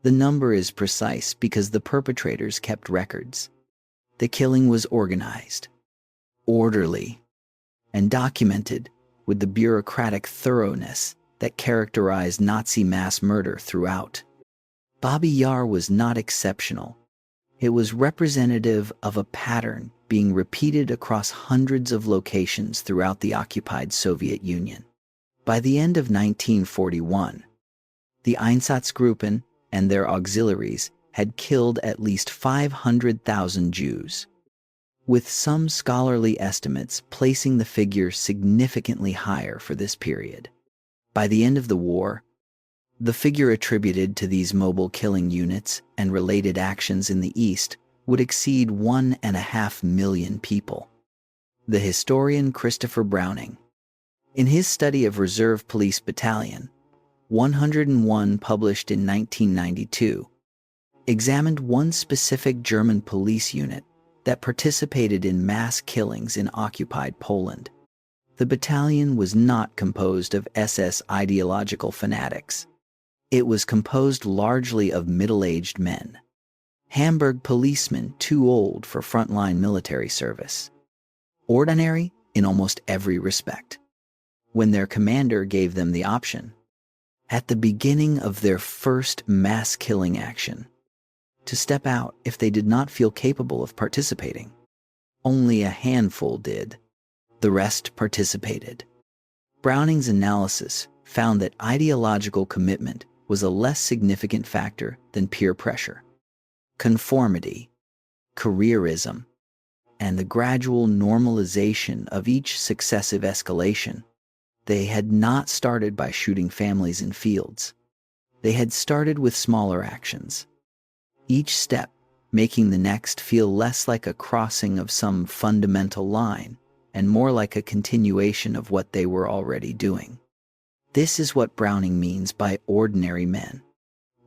The number is precise because the perpetrators kept records. The killing was organized, orderly, and documented with the bureaucratic thoroughness that characterized Nazi mass murder throughout. Babi Yar was not exceptional. It was representative of a pattern being repeated across hundreds of locations throughout the occupied Soviet Union. By the end of 1941, the Einsatzgruppen and their auxiliaries had killed at least 500,000 Jews, with some scholarly estimates placing the figure significantly higher for this period. By the end of the war, the figure attributed to these mobile killing units and related actions in the East would exceed 1.5 million people. The historian Christopher Browning, in his study of Reserve Police Battalion 101 published in 1992, examined one specific German police unit that participated in mass killings in occupied Poland. The battalion was not composed of SS ideological fanatics. It was composed largely of middle-aged men, Hamburg policemen too old for frontline military service, ordinary in almost every respect. When their commander gave them the option, at the beginning of their first mass killing action, to step out if they did not feel capable of participating, only a handful did. The rest participated. Browning's analysis found that ideological commitment was a less significant factor than peer pressure, conformity, careerism, and the gradual normalization of each successive escalation. They had not started by shooting families in fields. They had started with smaller actions, each step making the next feel less like a crossing of some fundamental line and more like a continuation of what they were already doing. This is what Browning means by ordinary men.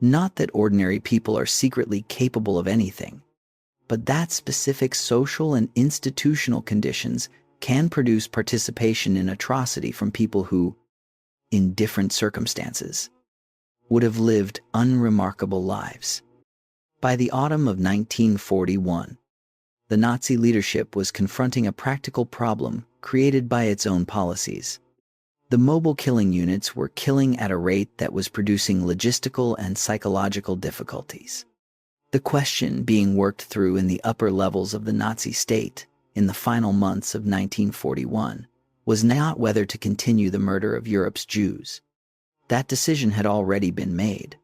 Not that ordinary people are secretly capable of anything, but that specific social and institutional conditions can produce participation in atrocity from people who, in different circumstances, would have lived unremarkable lives. By the autumn of 1941, the Nazi leadership was confronting a practical problem created by its own policies. The mobile killing units were killing at a rate that was producing logistical and psychological difficulties. The question being worked through in the upper levels of the Nazi state in the final months of 1941 was not whether to continue the murder of Europe's Jews. That decision had already been made.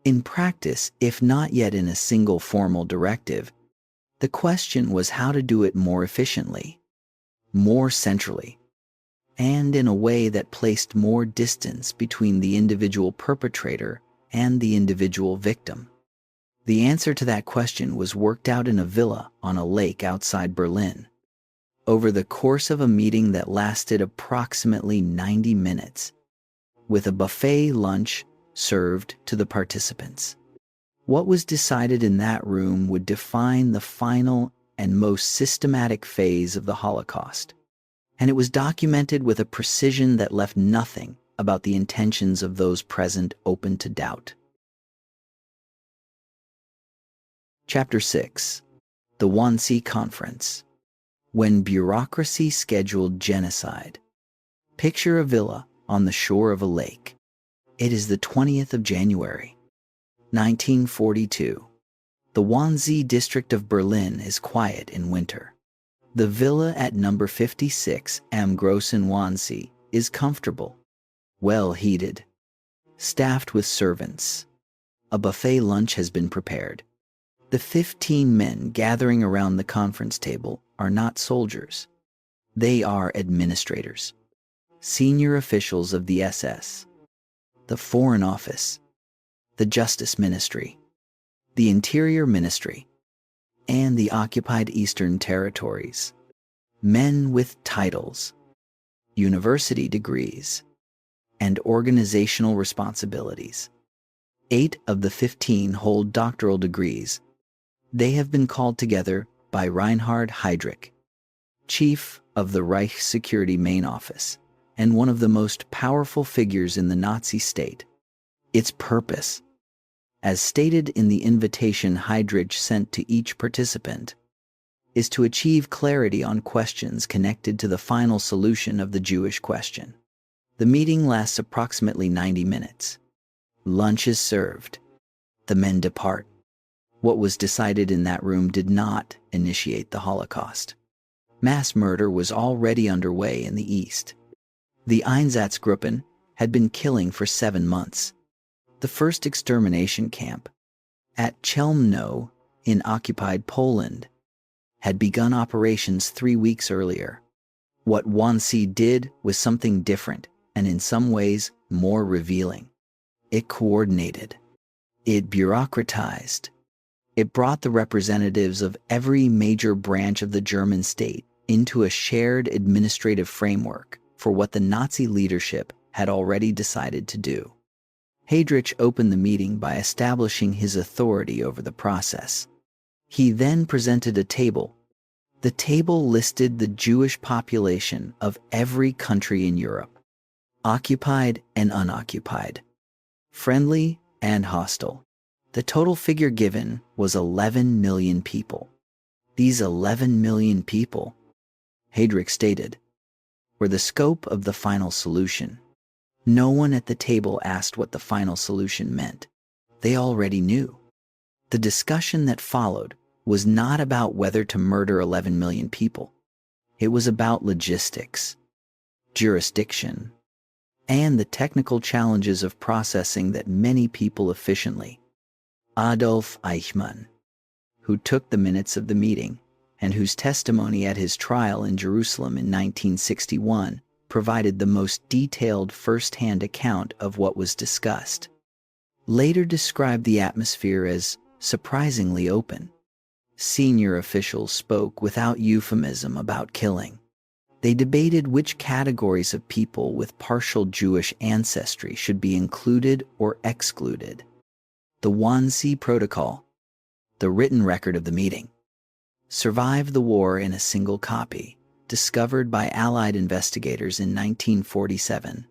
In practice, if not yet in a single formal directive, the question was how to do it more efficiently, more centrally, and in a way that placed more distance between the individual perpetrator and the individual victim. The answer to that question was worked out in a villa on a lake outside Berlin. Over the course of a meeting that lasted approximately 90 minutes, with a buffet lunch served to the participants. What was decided in that room would define the final and most systematic phase of the Holocaust, and it was documented with a precision that left nothing about the intentions of those present open to doubt. Chapter 6. The Wannsee Conference. When bureaucracy scheduled genocide. Picture a villa on the shore of a lake. It is the 20th of January, 1942. The Wannsee district of Berlin is quiet in winter. The villa at number 56 Am Großen Wannsee is comfortable, well heated, staffed with servants. A buffet lunch has been prepared. The 15 men gathering around the conference table are not soldiers. They are administrators, senior officials of the SS, the Foreign Office, the Justice Ministry, the Interior Ministry, and the occupied Eastern Territories. Men with titles, university degrees, and organizational responsibilities. 8 of the 15 hold doctoral degrees. They have been called together by Reinhard Heydrich, chief of the Reich Security Main Office, and one of the most powerful figures in the Nazi state. Its purpose, as stated in the invitation Heydrich sent to each participant, is to achieve clarity on questions connected to the final solution of the Jewish question. The meeting lasts approximately 90 minutes. Lunch is served. The men depart. What was decided in that room did not initiate the Holocaust. Mass murder was already underway in the East. The Einsatzgruppen had been killing for 7 months. The first extermination camp, at Chelmno in occupied Poland, had begun operations 3 weeks earlier. What Wannsee did was something different and in some ways more revealing. It coordinated. It bureaucratized. It brought the representatives of every major branch of the German state into a shared administrative framework for what the Nazi leadership had already decided to do. Heydrich opened the meeting by establishing his authority over the process. He then presented a table. The table listed the Jewish population of every country in Europe, occupied and unoccupied, friendly and hostile. The total figure given was 11 million people. These 11 million people, Heydrich stated, were the scope of the final solution. No one at the table asked what the final solution meant. They already knew. The discussion that followed was not about whether to murder 11 million people. It was about logistics, jurisdiction, and the technical challenges of processing that many people efficiently. Adolf Eichmann, who took the minutes of the meeting and whose testimony at his trial in Jerusalem in 1961 provided the most detailed first-hand account of what was discussed, later described the atmosphere as surprisingly open. Senior officials spoke without euphemism about killing. They debated which categories of people with partial Jewish ancestry should be included or excluded. The Wannsee Protocol, the written record of the meeting, survived the war in a single copy, discovered by Allied investigators in 1947.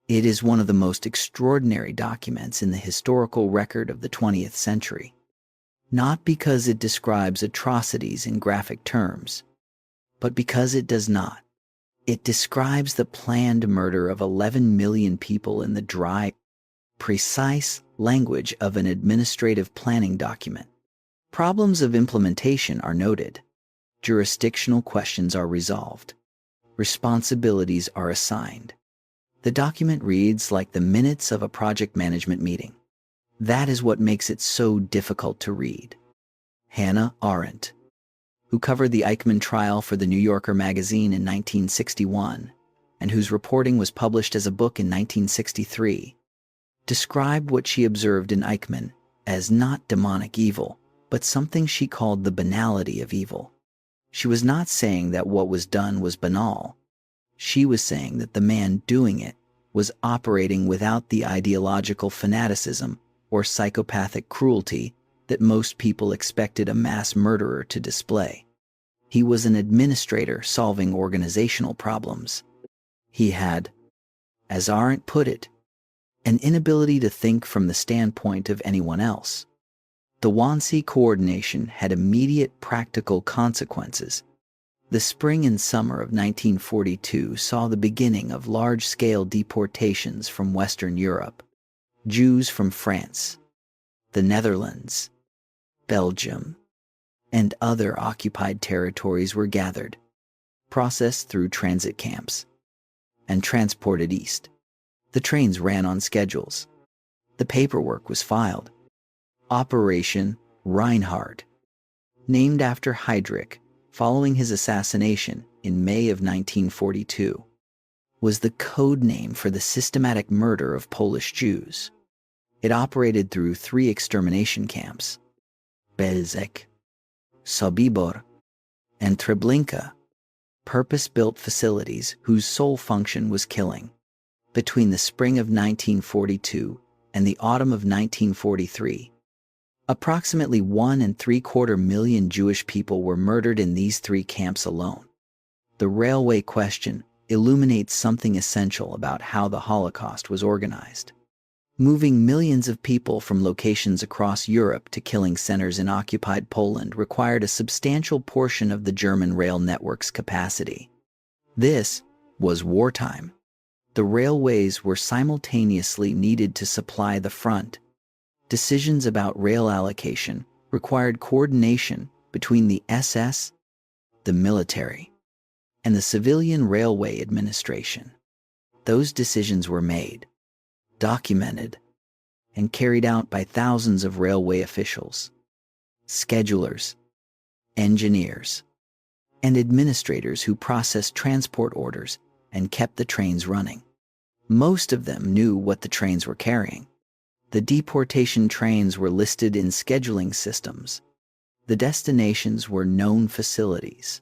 It is one of the most extraordinary documents in the historical record of the 20th century. Not because it describes atrocities in graphic terms, but because it does not. It describes the planned murder of 11 million people in the dry, precise language of an administrative planning document. Problems of implementation are noted. Jurisdictional questions are resolved. Responsibilities are assigned. The document reads like the minutes of a project management meeting. That is what makes it so difficult to read. Hannah Arendt, who covered the Eichmann trial for the New Yorker magazine in 1961, and whose reporting was published as a book in 1963, described what she observed in Eichmann as not demonic evil, but something she called the banality of evil. She was not saying that what was done was banal. She was saying that the man doing it was operating without the ideological fanaticism or psychopathic cruelty that most people expected a mass murderer to display. He was an administrator solving organizational problems. He had, as Arendt put it, an inability to think from the standpoint of anyone else. The Wannsee coordination had immediate practical consequences. The spring and summer of 1942 saw the beginning of large-scale deportations from Western Europe. Jews from France, the Netherlands, Belgium, and other occupied territories were gathered, processed through transit camps, and transported east. The trains ran on schedules. The paperwork was filed. Operation Reinhardt, named after Heydrich following his assassination in May of 1942, was the code name for the systematic murder of Polish Jews. It operated through 3 extermination camps, Belzec, Sobibor, and Treblinka, purpose-built facilities whose sole function was killing. Between the spring of 1942 and the autumn of 1943, approximately 1.75 million Jewish people were murdered in these 3 camps alone. The railway question illuminates something essential about how the Holocaust was organized. Moving millions of people from locations across Europe to killing centers in occupied Poland required a substantial portion of the German rail network's capacity. This was wartime. The railways were simultaneously needed to supply the front. Decisions about rail allocation required coordination between the SS, the military, and the civilian railway administration. Those decisions were made, documented, and carried out by thousands of railway officials, schedulers, engineers, and administrators who processed transport orders and kept the trains running. Most of them knew what the trains were carrying. The deportation trains were listed in scheduling systems. The destinations were known facilities.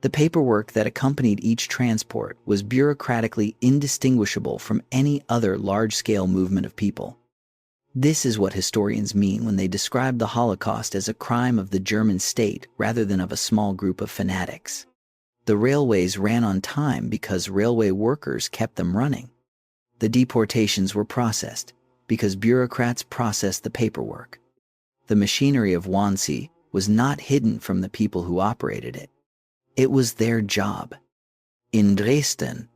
The paperwork that accompanied each transport was bureaucratically indistinguishable from any other large-scale movement of people. This is what historians mean when they describe the Holocaust as a crime of the German state rather than of a small group of fanatics. The railways ran on time because railway workers kept them running. The deportations were processed because bureaucrats processed the paperwork. The machinery of Wannsee was not hidden from the people who operated it. It was their job. In Dresden,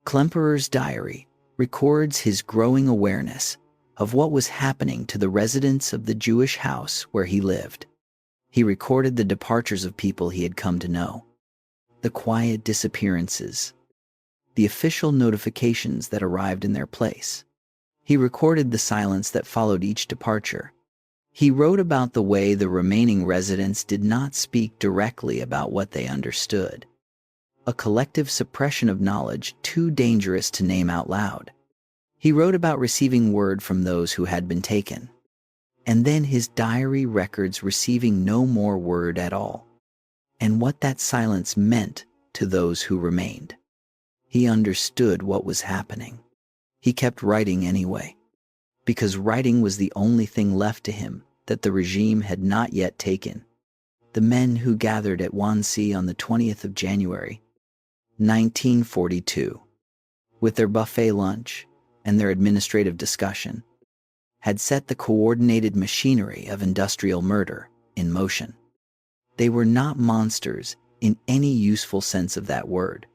Klemperer's diary records his growing awareness of what was happening to the residents of the Jewish house where he lived. He recorded the departures of people he had come to know, the quiet disappearances, the official notifications that arrived in their place. He recorded the silence that followed each departure. He wrote about the way the remaining residents did not speak directly about what they understood, a collective suppression of knowledge too dangerous to name out loud. He wrote about receiving word from those who had been taken, and then his diary records receiving no more word at all, and what that silence meant to those who remained. He understood what was happening. He kept writing anyway, because writing was the only thing left to him that the regime had not yet taken. The men who gathered at Wannsee on the 20th of January, 1942, with their buffet lunch and their administrative discussion, had set the coordinated machinery of industrial murder in motion. They were not monsters in any useful sense of that word.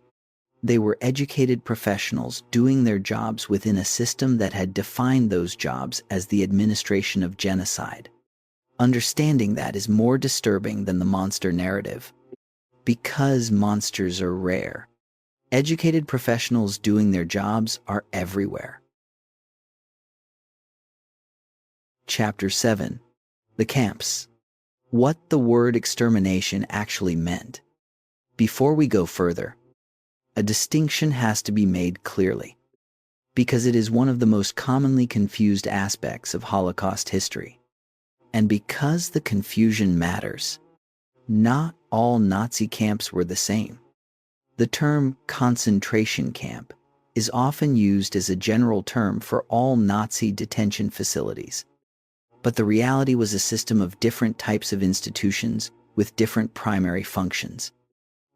They were educated professionals doing their jobs within a system that had defined those jobs as the administration of genocide. Understanding that is more disturbing than the monster narrative. Because monsters are rare, educated professionals doing their jobs are everywhere. Chapter 7. The Camps. What the word extermination actually meant. Before we go further, a distinction has to be made clearly, because it is one of the most commonly confused aspects of Holocaust history. And because the confusion matters, not all Nazi camps were the same. The term concentration camp is often used as a general term for all Nazi detention facilities. But the reality was a system of different types of institutions with different primary functions.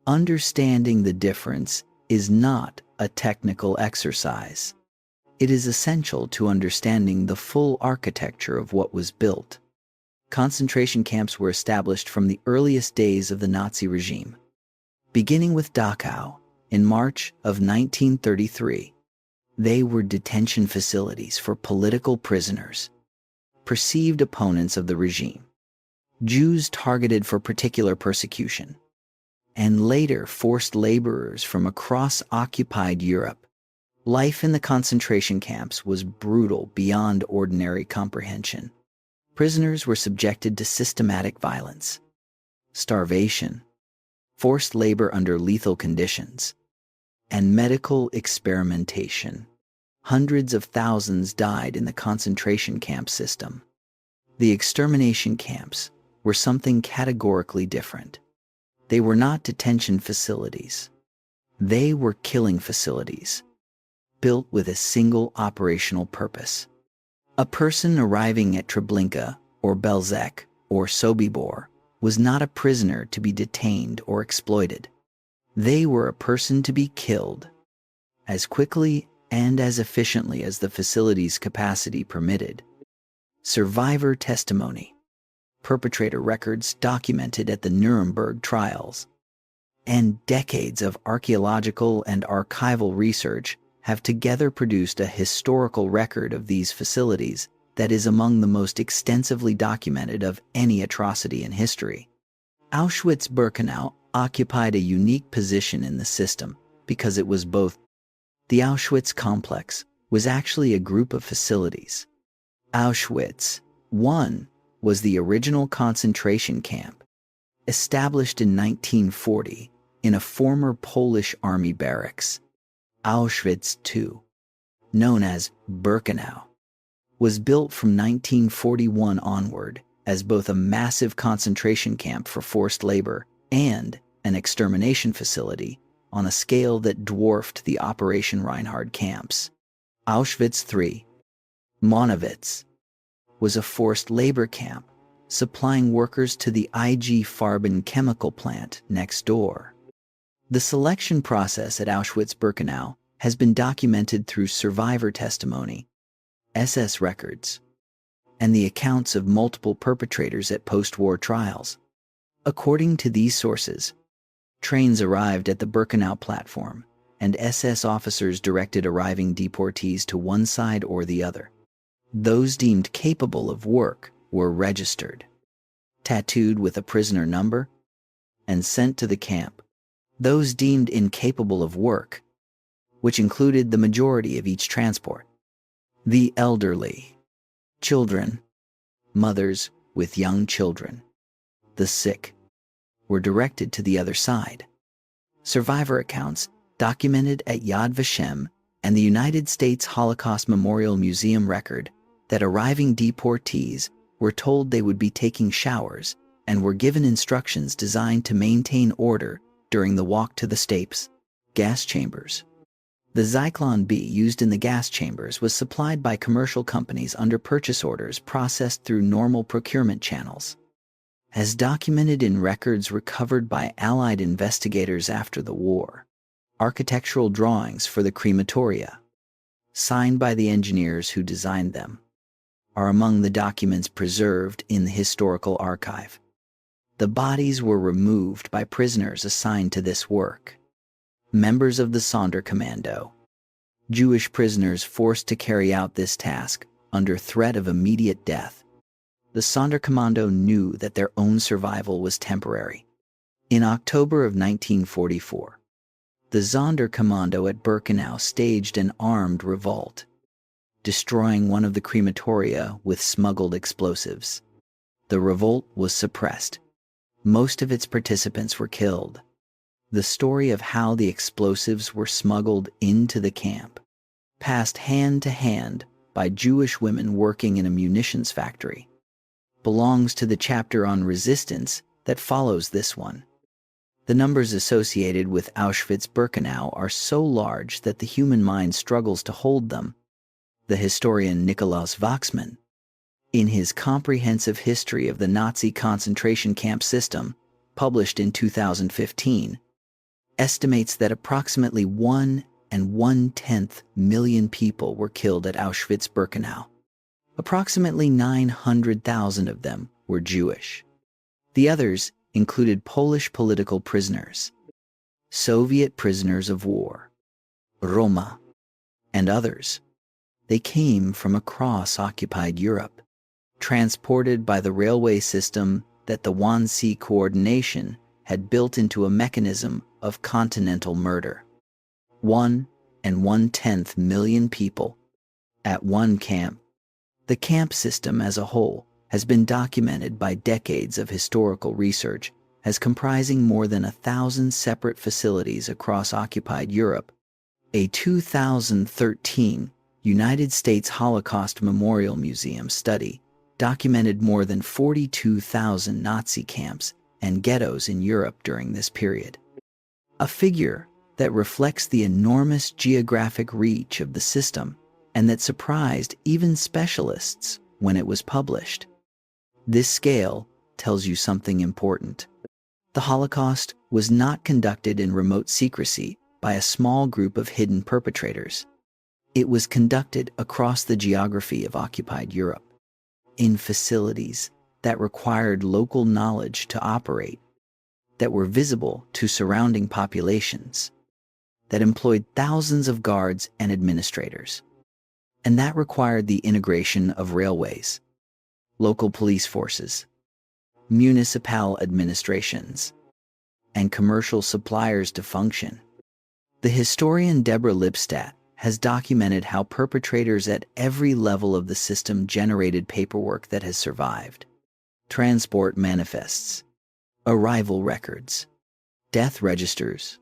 Understanding the difference is not a technical exercise. It is essential to understanding the full architecture of what was built. Concentration camps were established from the earliest days of the Nazi regime. Beginning with Dachau in March of 1933, they were detention facilities for political prisoners, perceived opponents of the regime, Jews targeted for particular persecution, and later forced laborers from across occupied Europe. Life in the concentration camps was brutal beyond ordinary comprehension. Prisoners were subjected to systematic violence, starvation, forced labor under lethal conditions, and medical experimentation. Hundreds of thousands died in the concentration camp system. The extermination camps were something categorically different. They were not detention facilities. They were killing facilities, built with a single operational purpose. A person arriving at Treblinka or Belzec or Sobibor was not a prisoner to be detained or exploited. They were a person to be killed as quickly and as efficiently as the facility's capacity permitted. Survivor testimony, perpetrator records documented at the Nuremberg trials, and decades of archaeological and archival research have together produced a historical record of these facilities that is among the most extensively documented of any atrocity in history. Auschwitz-Birkenau occupied a unique position in the system because it was both. The Auschwitz complex was actually a group of facilities. Auschwitz I was the original concentration camp, established in 1940 in a former Polish army barracks. Auschwitz II, known as Birkenau, was built from 1941 onward as both a massive concentration camp for forced labor and an extermination facility on a scale that dwarfed the Operation Reinhard camps. Auschwitz III, Monowitz, was a forced labor camp supplying workers to the IG Farben chemical plant next door. The selection process at Auschwitz-Birkenau has been documented through survivor testimony, SS records, and the accounts of multiple perpetrators at post-war trials. According to these sources, trains arrived at the Birkenau platform, and SS officers directed arriving deportees to one side or the other. Those deemed capable of work were registered, tattooed with a prisoner number, and sent to the camp. Those deemed incapable of work, which included the majority of each transport, the elderly, children, mothers with young children, the sick, were directed to the other side. Survivor accounts documented at Yad Vashem and the United States Holocaust Memorial Museum record that arriving deportees were told they would be taking showers and were given instructions designed to maintain order during the walk to the Stapes gas chambers. The Zyklon B used in the gas chambers was supplied by commercial companies under purchase orders processed through normal procurement channels. As documented in records recovered by Allied investigators after the war, architectural drawings for the crematoria, signed by the engineers who designed them, are among the documents preserved in the historical archive. The bodies were removed by prisoners assigned to this work, members of the Sonderkommando, Jewish prisoners forced to carry out this task under threat of immediate death. The Sonderkommando knew that their own survival was temporary. In October of 1944, the Sonderkommando at Birkenau staged an armed revolt, destroying one of the crematoria with smuggled explosives. The revolt was suppressed. Most of its participants were killed. The story of how the explosives were smuggled into the camp, passed hand to hand by Jewish women working in a munitions factory, belongs to the chapter on resistance that follows this one. The numbers associated with Auschwitz-Birkenau are so large that the human mind struggles to hold them. The historian Nikolaus Wachsmann, in his comprehensive history of the Nazi concentration camp system, published in 2015, estimates that approximately 1 1/10 million people were killed at Auschwitz-Birkenau. Approximately 900,000 of them were Jewish. The others included Polish political prisoners, Soviet prisoners of war, Roma, and others. They came from across occupied Europe, transported by the railway system that the Wannsee coordination had built into a mechanism of continental murder. 1 1/10 million people at one camp. The camp system as a whole has been documented by decades of historical research as comprising more than 1,000 separate facilities across occupied Europe. A 2013 United States Holocaust Memorial Museum study documented more than 42,000 Nazi camps and ghettos in Europe during this period. A figure that reflects the enormous geographic reach of the system and that surprised even specialists when it was published. This scale tells you something important. The Holocaust was not conducted in remote secrecy by a small group of hidden perpetrators. It was conducted across the geography of occupied Europe, in facilities that required local knowledge to operate, that were visible to surrounding populations, that employed thousands of guards and administrators, and that required the integration of railways, local police forces, municipal administrations, and commercial suppliers to function. The historian Deborah Lipstadt has documented how perpetrators at every level of the system generated paperwork that has survived: transport manifests, arrival records, death registers,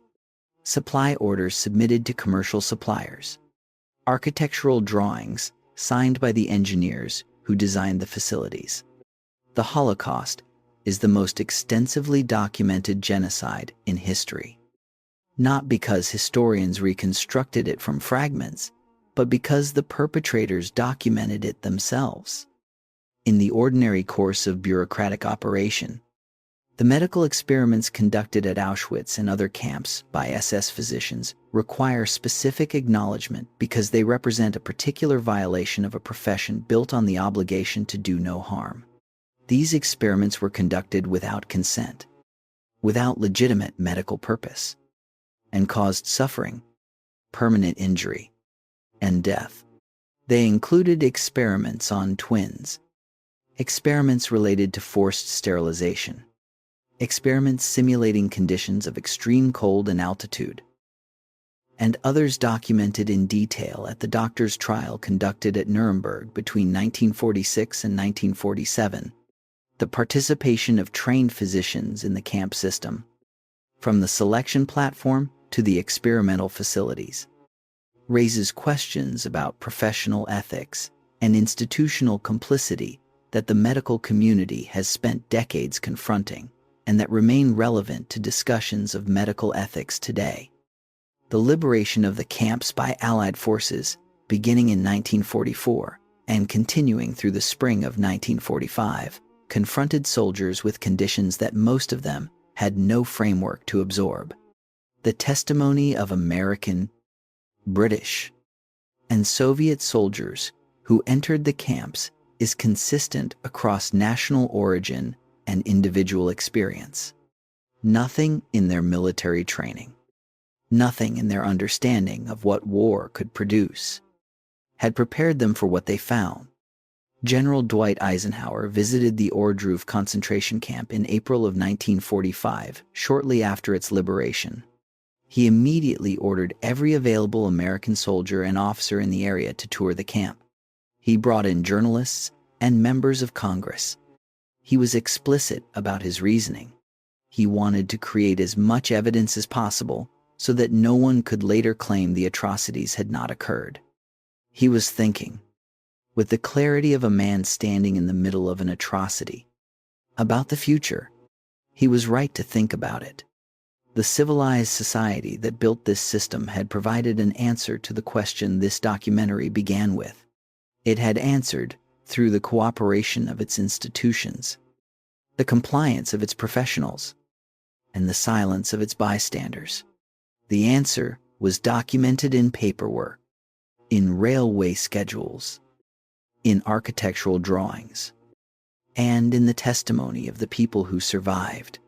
supply orders submitted to commercial suppliers, architectural drawings signed by the engineers who designed the facilities. The Holocaust is the most extensively documented genocide in history, not because historians reconstructed it from fragments, but because the perpetrators documented it themselves. In the ordinary course of bureaucratic operation, the medical experiments conducted at Auschwitz and other camps by SS physicians require specific acknowledgement because they represent a particular violation of a profession built on the obligation to do no harm. These experiments were conducted without consent, without legitimate medical purpose, and caused suffering, permanent injury, and death. They included experiments on twins, experiments related to forced sterilization, experiments simulating conditions of extreme cold and altitude, and others documented in detail at the doctor's trial conducted at Nuremberg between 1946 and 1947. The participation of trained physicians in the camp system, from the selection platform to the experimental facilities, raises questions about professional ethics and institutional complicity that the medical community has spent decades confronting. and that remain relevant to discussions of medical ethics today. The liberation of the camps by Allied forces, beginning in 1944 and continuing through the spring of 1945, confronted soldiers with conditions that most of them had no framework to absorb. The testimony of American, British, and Soviet soldiers who entered the camps is consistent across national origin and individual experience. Nothing in their military training, nothing in their understanding of what war could produce, had prepared them for what they found. General Dwight Eisenhower visited the Ohrdruf concentration camp in April of 1945, shortly after its liberation. He immediately ordered every available American soldier and officer in the area to tour the camp. He brought in journalists and members of Congress. He was explicit about his reasoning. He wanted to create as much evidence as possible so that no one could later claim the atrocities had not occurred. He was thinking, with the clarity of a man standing in the middle of an atrocity, about the future. He was right to think about it. The civilized society that built this system had provided an answer to the question this documentary began with. It had answered through the cooperation of its institutions, the compliance of its professionals, and the silence of its bystanders. The answer was documented in paperwork, in railway schedules, in architectural drawings, and in the testimony of the people who survived.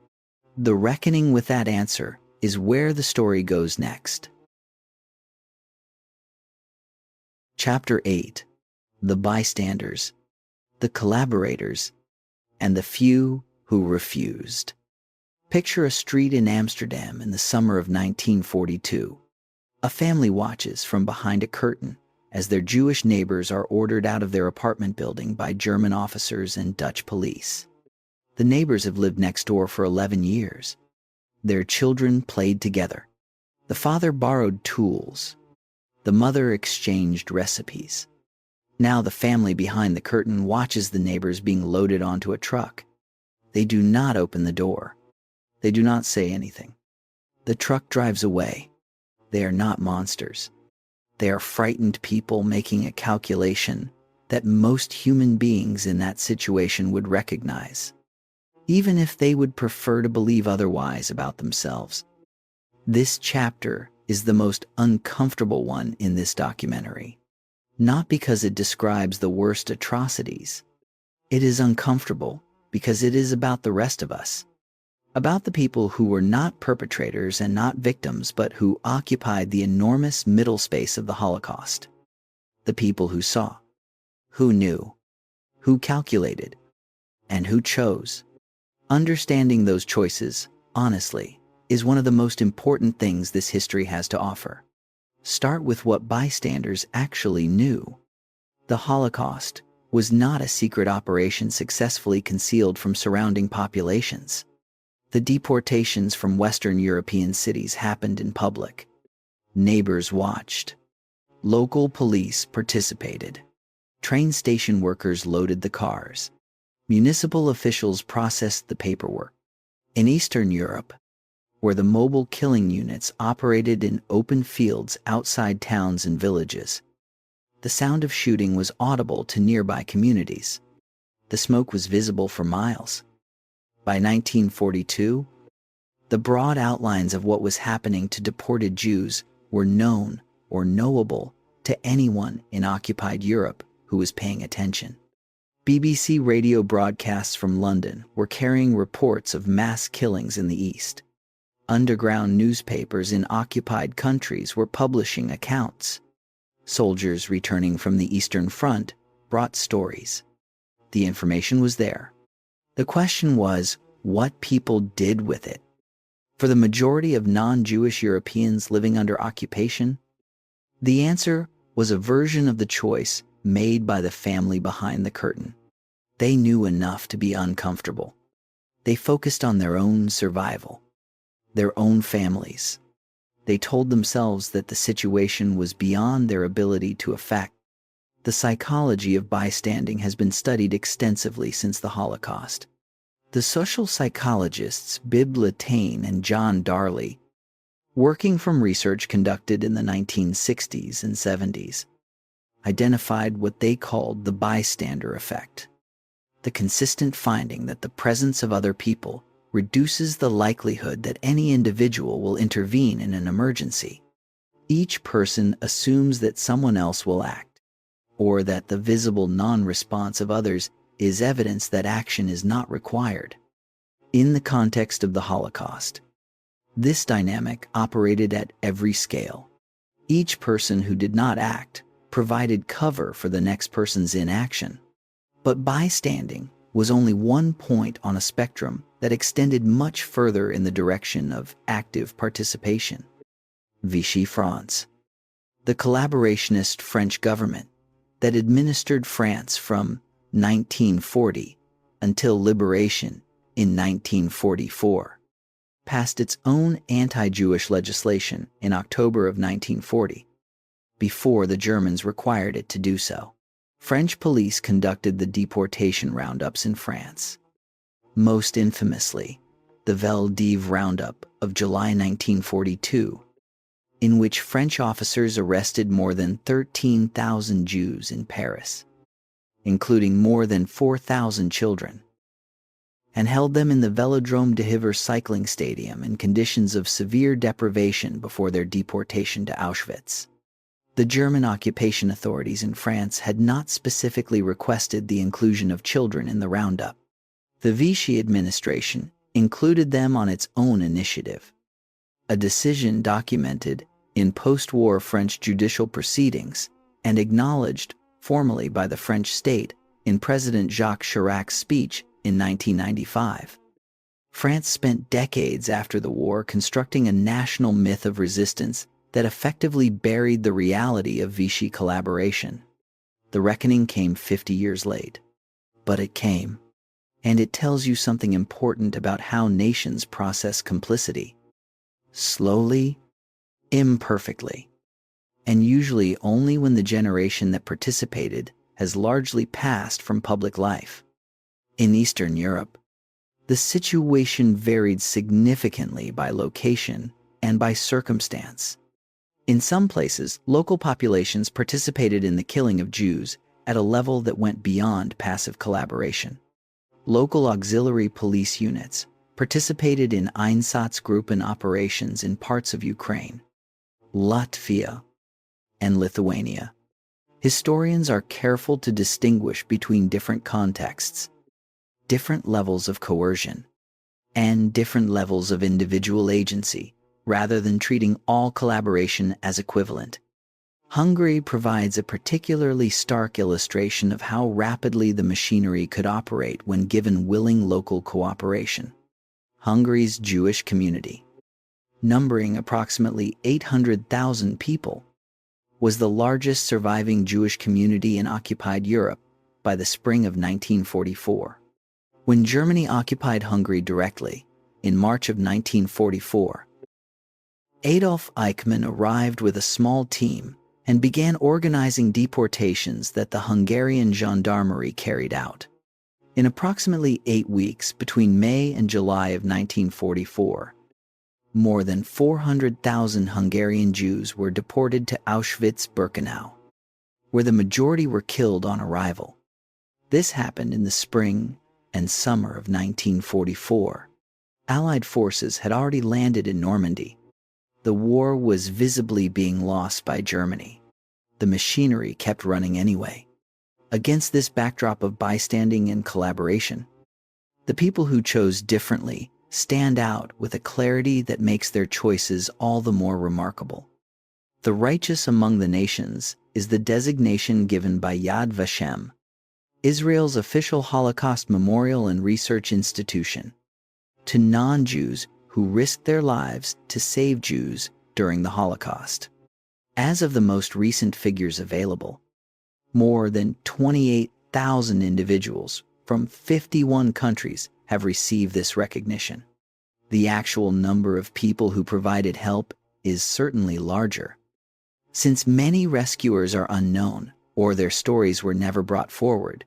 The reckoning with that answer is where the story goes next. Chapter 8: The Bystanders, the Collaborators, and the Few Who Refused. Picture a street in Amsterdam in the summer of 1942. A family watches from behind a curtain as their Jewish neighbors are ordered out of their apartment building by German officers and Dutch police. The neighbors have lived next door for 11 years. Their children played together. The father borrowed tools. The mother exchanged recipes. Now the family behind the curtain watches the neighbors being loaded onto a truck. They do not open the door. They do not say anything. The truck drives away. They are not monsters. They are frightened people making a calculation that most human beings in that situation would recognize, even if they would prefer to believe otherwise about themselves. This chapter is the most uncomfortable one in this documentary, not because it describes the worst atrocities. It is uncomfortable because it is about the rest of us, about the people who were not perpetrators and not victims, but who occupied the enormous middle space of the Holocaust. The people who saw, who knew, who calculated, and who chose. Understanding those choices, honestly, is one of the most important things this history has to offer. Start with what bystanders actually knew. The Holocaust was not a secret operation successfully concealed from surrounding populations. The deportations from Western European cities happened in public. Neighbors watched. Local police participated. Train station workers loaded the cars. Municipal officials processed the paperwork. In Eastern Europe, where the mobile killing units operated in open fields outside towns and villages, the sound of shooting was audible to nearby communities. The smoke was visible for miles. By 1942, the broad outlines of what was happening to deported Jews were known or knowable to anyone in occupied Europe who was paying attention. BBC radio broadcasts from London were carrying reports of mass killings in the East. Underground newspapers in occupied countries were publishing accounts. Soldiers returning from the Eastern Front brought stories. The information was there. The question was what people did with it. For the majority of non-Jewish Europeans living under occupation, the answer was a version of the choice made by the family behind the curtain. They knew enough to be uncomfortable. They focused on their own survival, their own families. They told themselves that the situation was beyond their ability to affect. The psychology of bystanding has been studied extensively since the Holocaust. The social psychologists Bib Latane and John Darley, working from research conducted in the 1960s and 70s, identified what they called the bystander effect, the consistent finding that the presence of other people reduces the likelihood that any individual will intervene in an emergency. Each person assumes that someone else will act, or that the visible non-response of others is evidence that action is not required. In the context of the Holocaust, this dynamic operated at every scale. Each person who did not act provided cover for the next person's inaction. But bystanding was only one point on a spectrum that extended much further in the direction of active participation. Vichy France, the collaborationist French government that administered France from 1940 until liberation in 1944, passed its own anti-Jewish legislation in October of 1940, before the Germans required it to do so. French police conducted the deportation roundups in France. Most infamously, the Vel d'Hiv roundup of July 1942, in which French officers arrested more than 13,000 Jews in Paris, including more than 4,000 children, and held them in the Velodrome de Hiver cycling stadium in conditions of severe deprivation before their deportation to Auschwitz. The German occupation authorities in France had not specifically requested the inclusion of children in the roundup. The Vichy administration included them on its own initiative, a decision documented in post-war French judicial proceedings and acknowledged formally by the French state in President Jacques Chirac's speech in 1995. France spent decades after the war constructing a national myth of resistance that effectively buried the reality of Vichy collaboration. The reckoning came 50 years late, but it came, and it tells you something important about how nations process complicity. Slowly, imperfectly, and usually only when the generation that participated has largely passed from public life. In Eastern Europe, the situation varied significantly by location and by circumstance. In some places, local populations participated in the killing of Jews at a level that went beyond passive collaboration. Local auxiliary police units participated in Einsatzgruppen operations in parts of Ukraine, Latvia, and Lithuania. Historians are careful to distinguish between different contexts, different levels of coercion, and different levels of individual agency, rather than treating all collaboration as equivalent. Hungary provides a particularly stark illustration of how rapidly the machinery could operate when given willing local cooperation. Hungary's Jewish community, numbering approximately 800,000 people, was the largest surviving Jewish community in occupied Europe by the spring of 1944. When Germany occupied Hungary directly, in March of 1944, Adolf Eichmann arrived with a small team and began organizing deportations that the Hungarian gendarmerie carried out. In approximately 8 weeks between May and July of 1944, more than 400,000 Hungarian Jews were deported to Auschwitz-Birkenau, where the majority were killed on arrival. This happened in the spring and summer of 1944. Allied forces had already landed in Normandy. The war was visibly being lost by Germany. The machinery kept running anyway. Against this backdrop of bystanding and collaboration, the people who chose differently stand out with a clarity that makes their choices all the more remarkable. The righteous among the nations is the designation given by Yad Vashem, Israel's official Holocaust memorial and research institution, to non-Jews who risked their lives to save Jews during the Holocaust. As of the most recent figures available, more than 28,000 individuals from 51 countries have received this recognition. The actual number of people who provided help is certainly larger. Since many rescuers are unknown or their stories were never brought forward,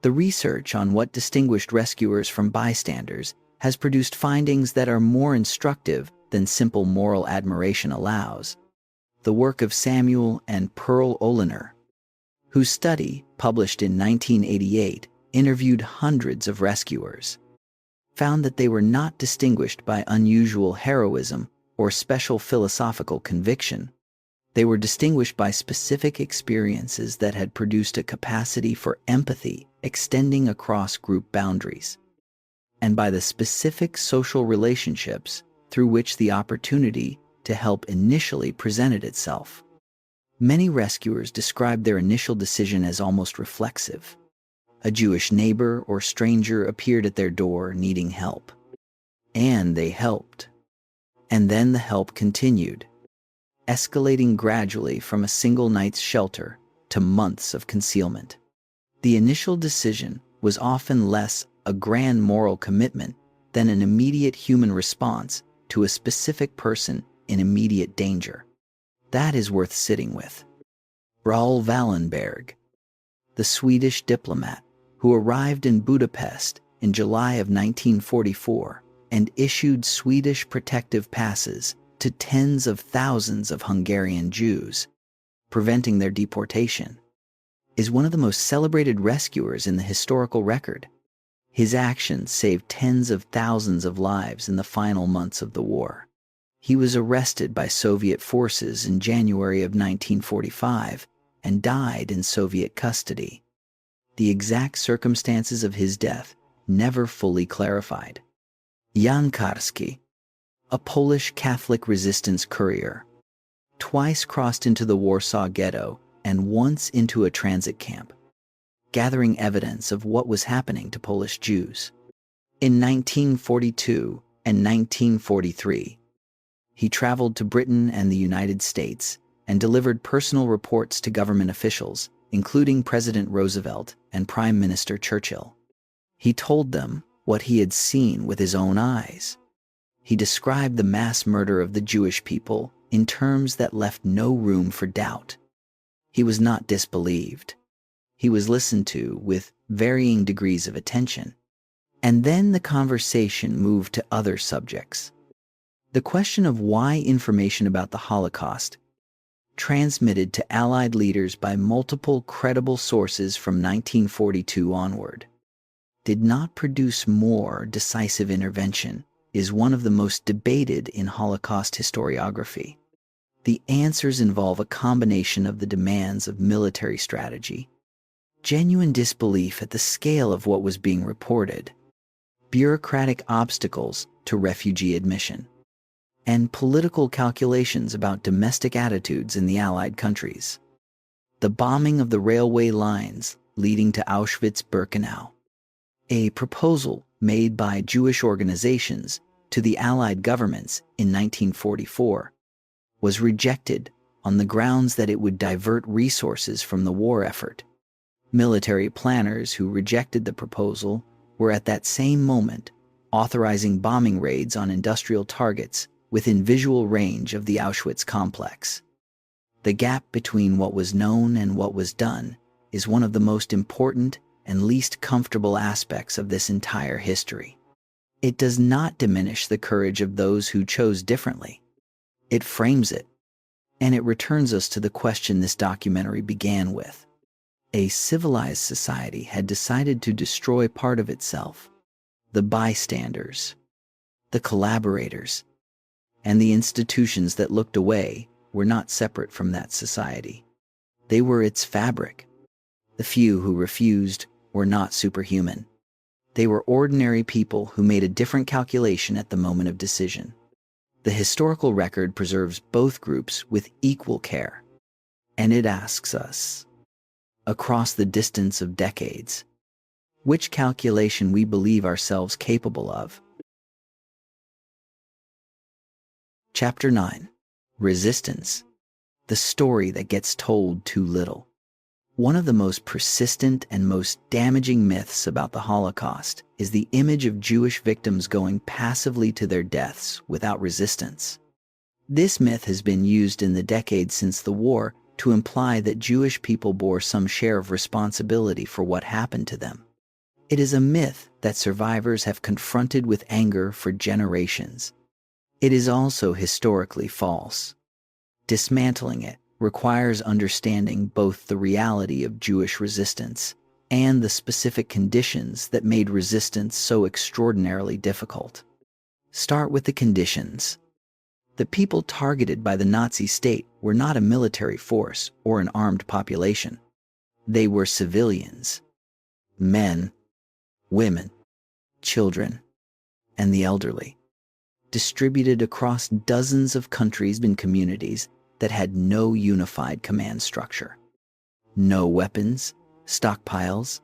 The research on what distinguished rescuers from bystanders has produced findings that are more instructive than simple moral admiration allows. The work of Samuel and Pearl Oliner, whose study, published in 1988, interviewed hundreds of rescuers, found that they were not distinguished by unusual heroism or special philosophical conviction. They were distinguished by specific experiences that had produced a capacity for empathy extending across group boundaries, and by the specific social relationships through which the opportunity to help initially presented itself. Many rescuers described their initial decision as almost reflexive. A Jewish neighbor or stranger appeared at their door needing help, and they helped. And then the help continued, escalating gradually from a single night's shelter to months of concealment. The initial decision was often less a grand moral commitment than an immediate human response to a specific person in immediate danger. That is worth sitting with. Raoul Wallenberg, the Swedish diplomat who arrived in Budapest in July of 1944 and issued Swedish protective passes to tens of thousands of Hungarian Jews, preventing their deportation, is one of the most celebrated rescuers in the historical record. His actions saved tens of thousands of lives in the final months of the war. He was arrested by Soviet forces in January of 1945 and died in Soviet custody. The exact circumstances of his death never fully clarified. Jan Karski, a Polish Catholic resistance courier, twice crossed into the Warsaw Ghetto and once into a transit camp, gathering evidence of what was happening to Polish Jews. In 1942 and 1943, he traveled to Britain and the United States and delivered personal reports to government officials, including President Roosevelt and Prime Minister Churchill. He told them what he had seen with his own eyes. He described the mass murder of the Jewish people in terms that left no room for doubt. He was not disbelieved. He was listened to with varying degrees of attention. And then the conversation moved to other subjects. The question of why information about the Holocaust, transmitted to Allied leaders by multiple credible sources from 1942 onward, did not produce more decisive intervention, is one of the most debated in Holocaust historiography. The answers involve a combination of the demands of military strategy, genuine disbelief at the scale of what was being reported, bureaucratic obstacles to refugee admission, and political calculations about domestic attitudes in the Allied countries. The bombing of the railway lines leading to Auschwitz-Birkenau, a proposal made by Jewish organizations to the Allied governments in 1944, was rejected on the grounds that it would divert resources from the war effort. Military planners who rejected the proposal were at that same moment authorizing bombing raids on industrial targets within visual range of the Auschwitz complex. The gap between what was known and what was done is one of the most important and least comfortable aspects of this entire history. It does not diminish the courage of those who chose differently. It frames it, and it returns us to the question this documentary began with. A civilized society had decided to destroy part of itself. The bystanders, the collaborators, and the institutions that looked away were not separate from that society. They were its fabric. The few who refused were not superhuman. They were ordinary people who made a different calculation at the moment of decision. The historical record preserves both groups with equal care, and it asks us, across the distance of decades, which calculation we believe ourselves capable of. Chapter 9. Resistance. The story that gets told too little. One of the most persistent and most damaging myths about the Holocaust is the image of Jewish victims going passively to their deaths without resistance. This myth has been used in the decades since the war to imply that Jewish people bore some share of responsibility for what happened to them. It is a myth that survivors have confronted with anger for generations. It is also historically false. Dismantling it requires understanding both the reality of Jewish resistance and the specific conditions that made resistance so extraordinarily difficult. Start with the conditions. The people targeted by the Nazi state were not a military force or an armed population. They were civilians, men, women, children, and the elderly, distributed across dozens of countries and communities that had no unified command structure. No weapons, stockpiles,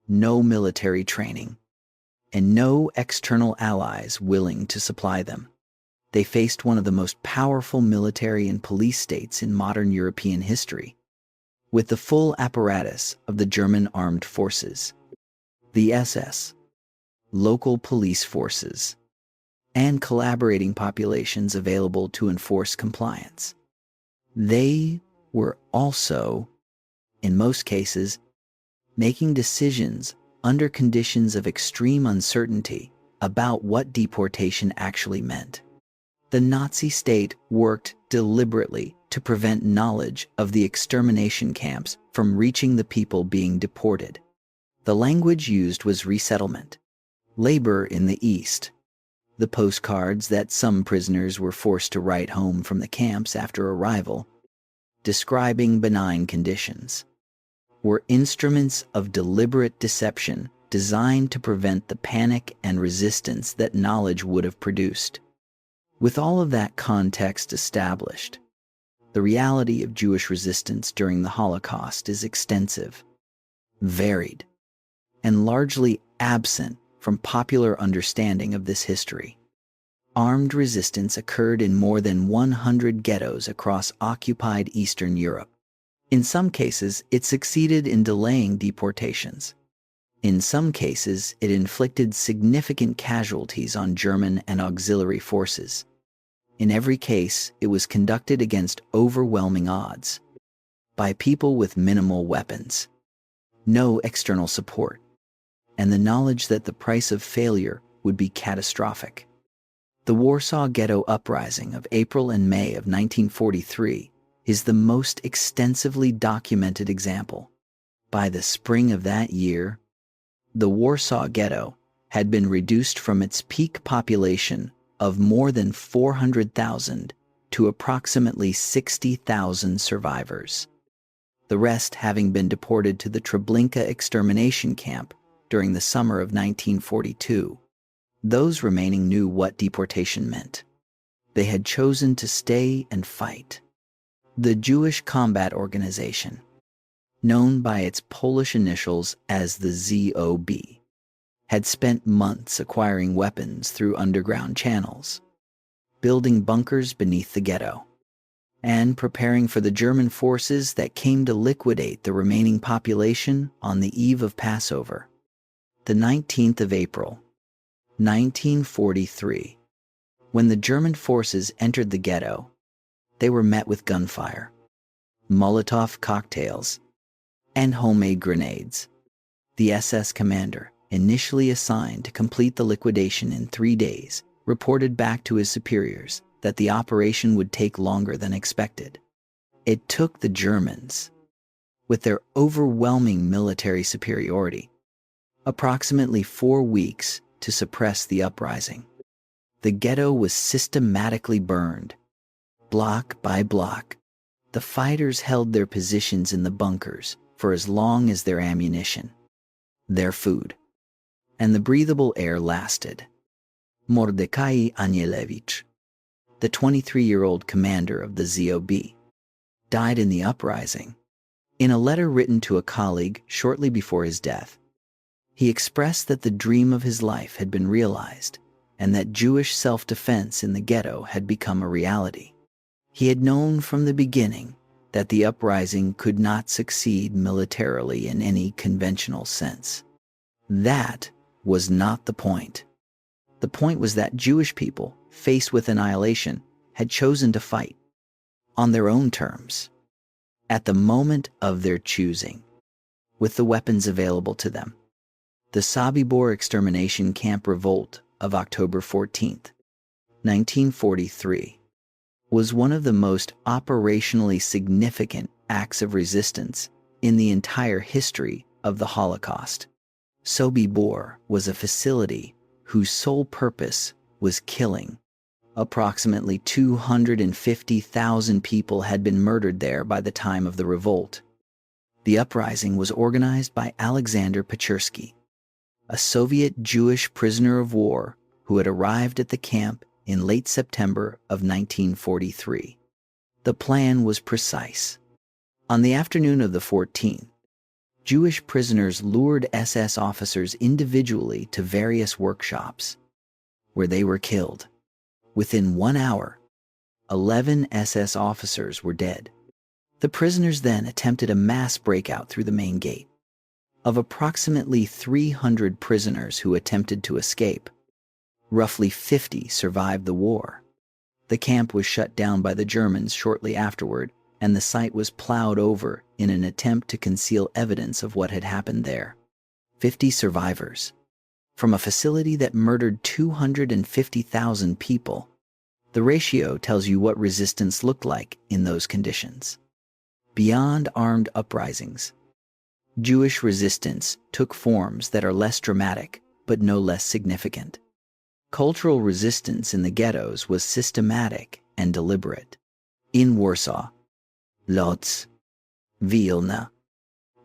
no military training, and no external allies willing to supply them. They faced one of the most powerful military and police states in modern European history, with the full apparatus of the German armed forces, the SS, local police forces, and collaborating populations available to enforce compliance. They were also, in most cases, making decisions under conditions of extreme uncertainty about what deportation actually meant. The Nazi state worked deliberately to prevent knowledge of the extermination camps from reaching the people being deported. The language used was resettlement, labor in the East. The postcards that some prisoners were forced to write home from the camps after arrival, describing benign conditions, were instruments of deliberate deception designed to prevent the panic and resistance that knowledge would have produced. With all of that context established, the reality of Jewish resistance during the Holocaust is extensive, varied, and largely absent from popular understanding of this history. Armed resistance occurred in more than 100 ghettos across occupied Eastern Europe. In some cases, it succeeded in delaying deportations. In some cases, it inflicted significant casualties on German and auxiliary forces. In every case, it was conducted against overwhelming odds, by people with minimal weapons, no external support, and the knowledge that the price of failure would be catastrophic. The Warsaw Ghetto Uprising of April and May of 1943 is the most extensively documented example. By the spring of that year, the Warsaw Ghetto had been reduced from its peak population of more than 400,000 to approximately 60,000 survivors, the rest having been deported to the Treblinka extermination camp during the summer of 1942. Those remaining knew what deportation meant. They had chosen to stay and fight. The Jewish Combat Organization, known by its Polish initials as the ZOB, had spent months acquiring weapons through underground channels, building bunkers beneath the ghetto, and preparing for the German forces that came to liquidate the remaining population on the eve of Passover, the 19th of April, 1943. When the German forces entered the ghetto, they were met with gunfire, Molotov cocktails, and homemade grenades. The SS commander, initially assigned to complete the liquidation in 3 days, reported back to his superiors that the operation would take longer than expected. It took the Germans, with their overwhelming military superiority, approximately 4 weeks to suppress the uprising. The ghetto was systematically burned, block by block. The fighters held their positions in the bunkers for as long as their ammunition, their food, and the breathable air lasted. Mordecai Anielewicz, the 23-year-old commander of the ZOB, died in the uprising. In a letter written to a colleague shortly before his death, he expressed that the dream of his life had been realized and that Jewish self-defense in the ghetto had become a reality. He had known from the beginning that the uprising could not succeed militarily in any conventional sense. That was not the point. The point was that Jewish people, faced with annihilation, had chosen to fight on their own terms, at the moment of their choosing, with the weapons available to them. The Sobibor extermination camp revolt of October 14, 1943, was one of the most operationally significant acts of resistance in the entire history of the Holocaust. Sobibor was a facility whose sole purpose was killing. Approximately 250,000 people had been murdered there by the time of the revolt. The uprising was organized by Alexander Pechersky, a Soviet Jewish prisoner of war who had arrived at the camp in late September of 1943. The plan was precise. On the afternoon of the 14th, Jewish prisoners lured SS officers individually to various workshops, where they were killed. Within 1 hour, 11 SS officers were dead. The prisoners then attempted a mass breakout through the main gate. Of approximately 300 prisoners who attempted to escape, roughly 50 survived the war. The camp was shut down by the Germans shortly afterward, and the site was plowed over in an attempt to conceal evidence of what had happened there. 50 survivors. From a facility that murdered 250,000 people, the ratio tells you what resistance looked like in those conditions. Beyond armed uprisings, Jewish resistance took forms that are less dramatic, but no less significant. Cultural resistance in the ghettos was systematic and deliberate. In Warsaw, Lodz, Vilna,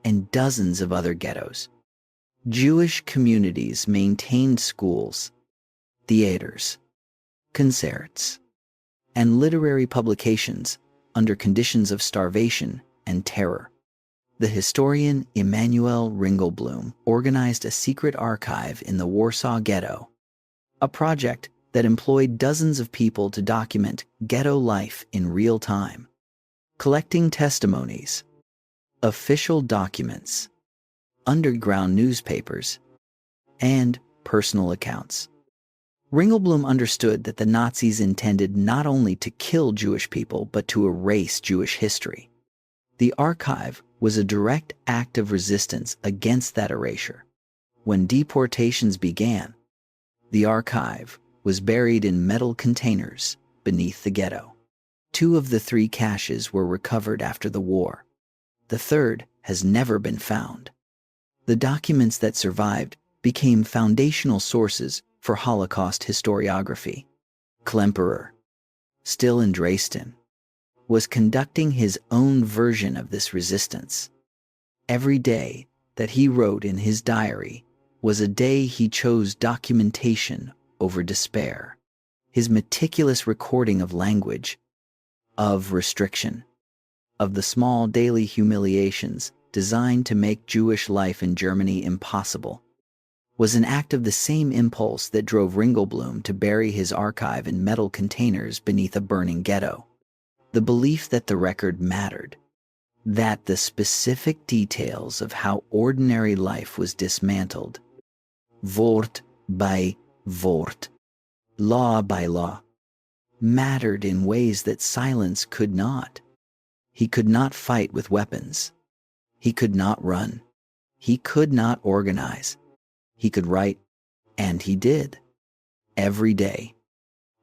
and dozens of other ghettos, Jewish communities maintained schools, theaters, concerts, and literary publications under conditions of starvation and terror. The historian Emanuel Ringelblum organized a secret archive in the Warsaw Ghetto, a project that employed dozens of people to document ghetto life in real time, collecting testimonies, official documents, underground newspapers, and personal accounts. Ringelblum understood that the Nazis intended not only to kill Jewish people but to erase Jewish history. The archive was a direct act of resistance against that erasure. When deportations began, the archive was buried in metal containers beneath the ghetto. 2 of the 3 caches were recovered after the war. The third has never been found. The documents that survived became foundational sources for Holocaust historiography. Klemperer, still in Dresden, was conducting his own version of this resistance. Every day that he wrote in his diary was a day he chose documentation over despair. His meticulous recording of language, of restriction, of the small daily humiliations designed to make Jewish life in Germany impossible, was an act of the same impulse that drove Ringelblum to bury his archive in metal containers beneath a burning ghetto. The belief that the record mattered, that the specific details of how ordinary life was dismantled, Wort by Wort, law by law, mattered in ways that silence could not. He could not fight with weapons. He could not run. He could not organize. He could write, and he did, every day,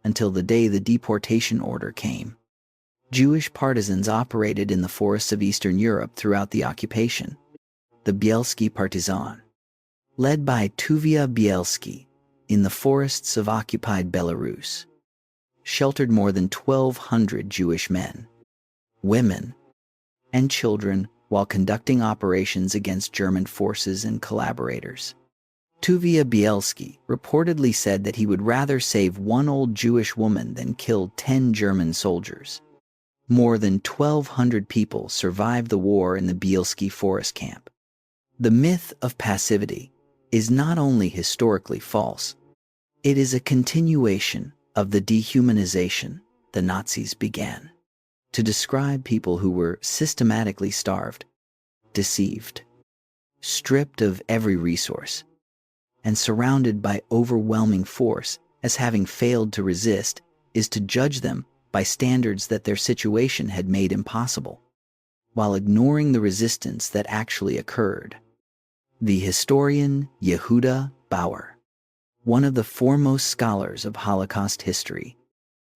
until the day the deportation order came. Jewish partisans operated in the forests of Eastern Europe throughout the occupation. The Bielski Partisan, led by Tuvia Bielski in the forests of occupied Belarus, sheltered more than 1,200 Jewish men, women, and children while conducting operations against German forces and collaborators. Tuvia Bielski reportedly said that he would rather save 1 old Jewish woman than kill 10 German soldiers. More than 1,200 people survived the war in the Bielski forest camp. The myth of passivity is not only historically false, it is a continuation of the dehumanization the Nazis began to describe people who were systematically starved, deceived, stripped of every resource, and surrounded by overwhelming force as having failed to resist is to judge them by standards that their situation had made impossible, while ignoring the resistance that actually occurred. The historian Yehuda Bauer, one of the foremost scholars of Holocaust history,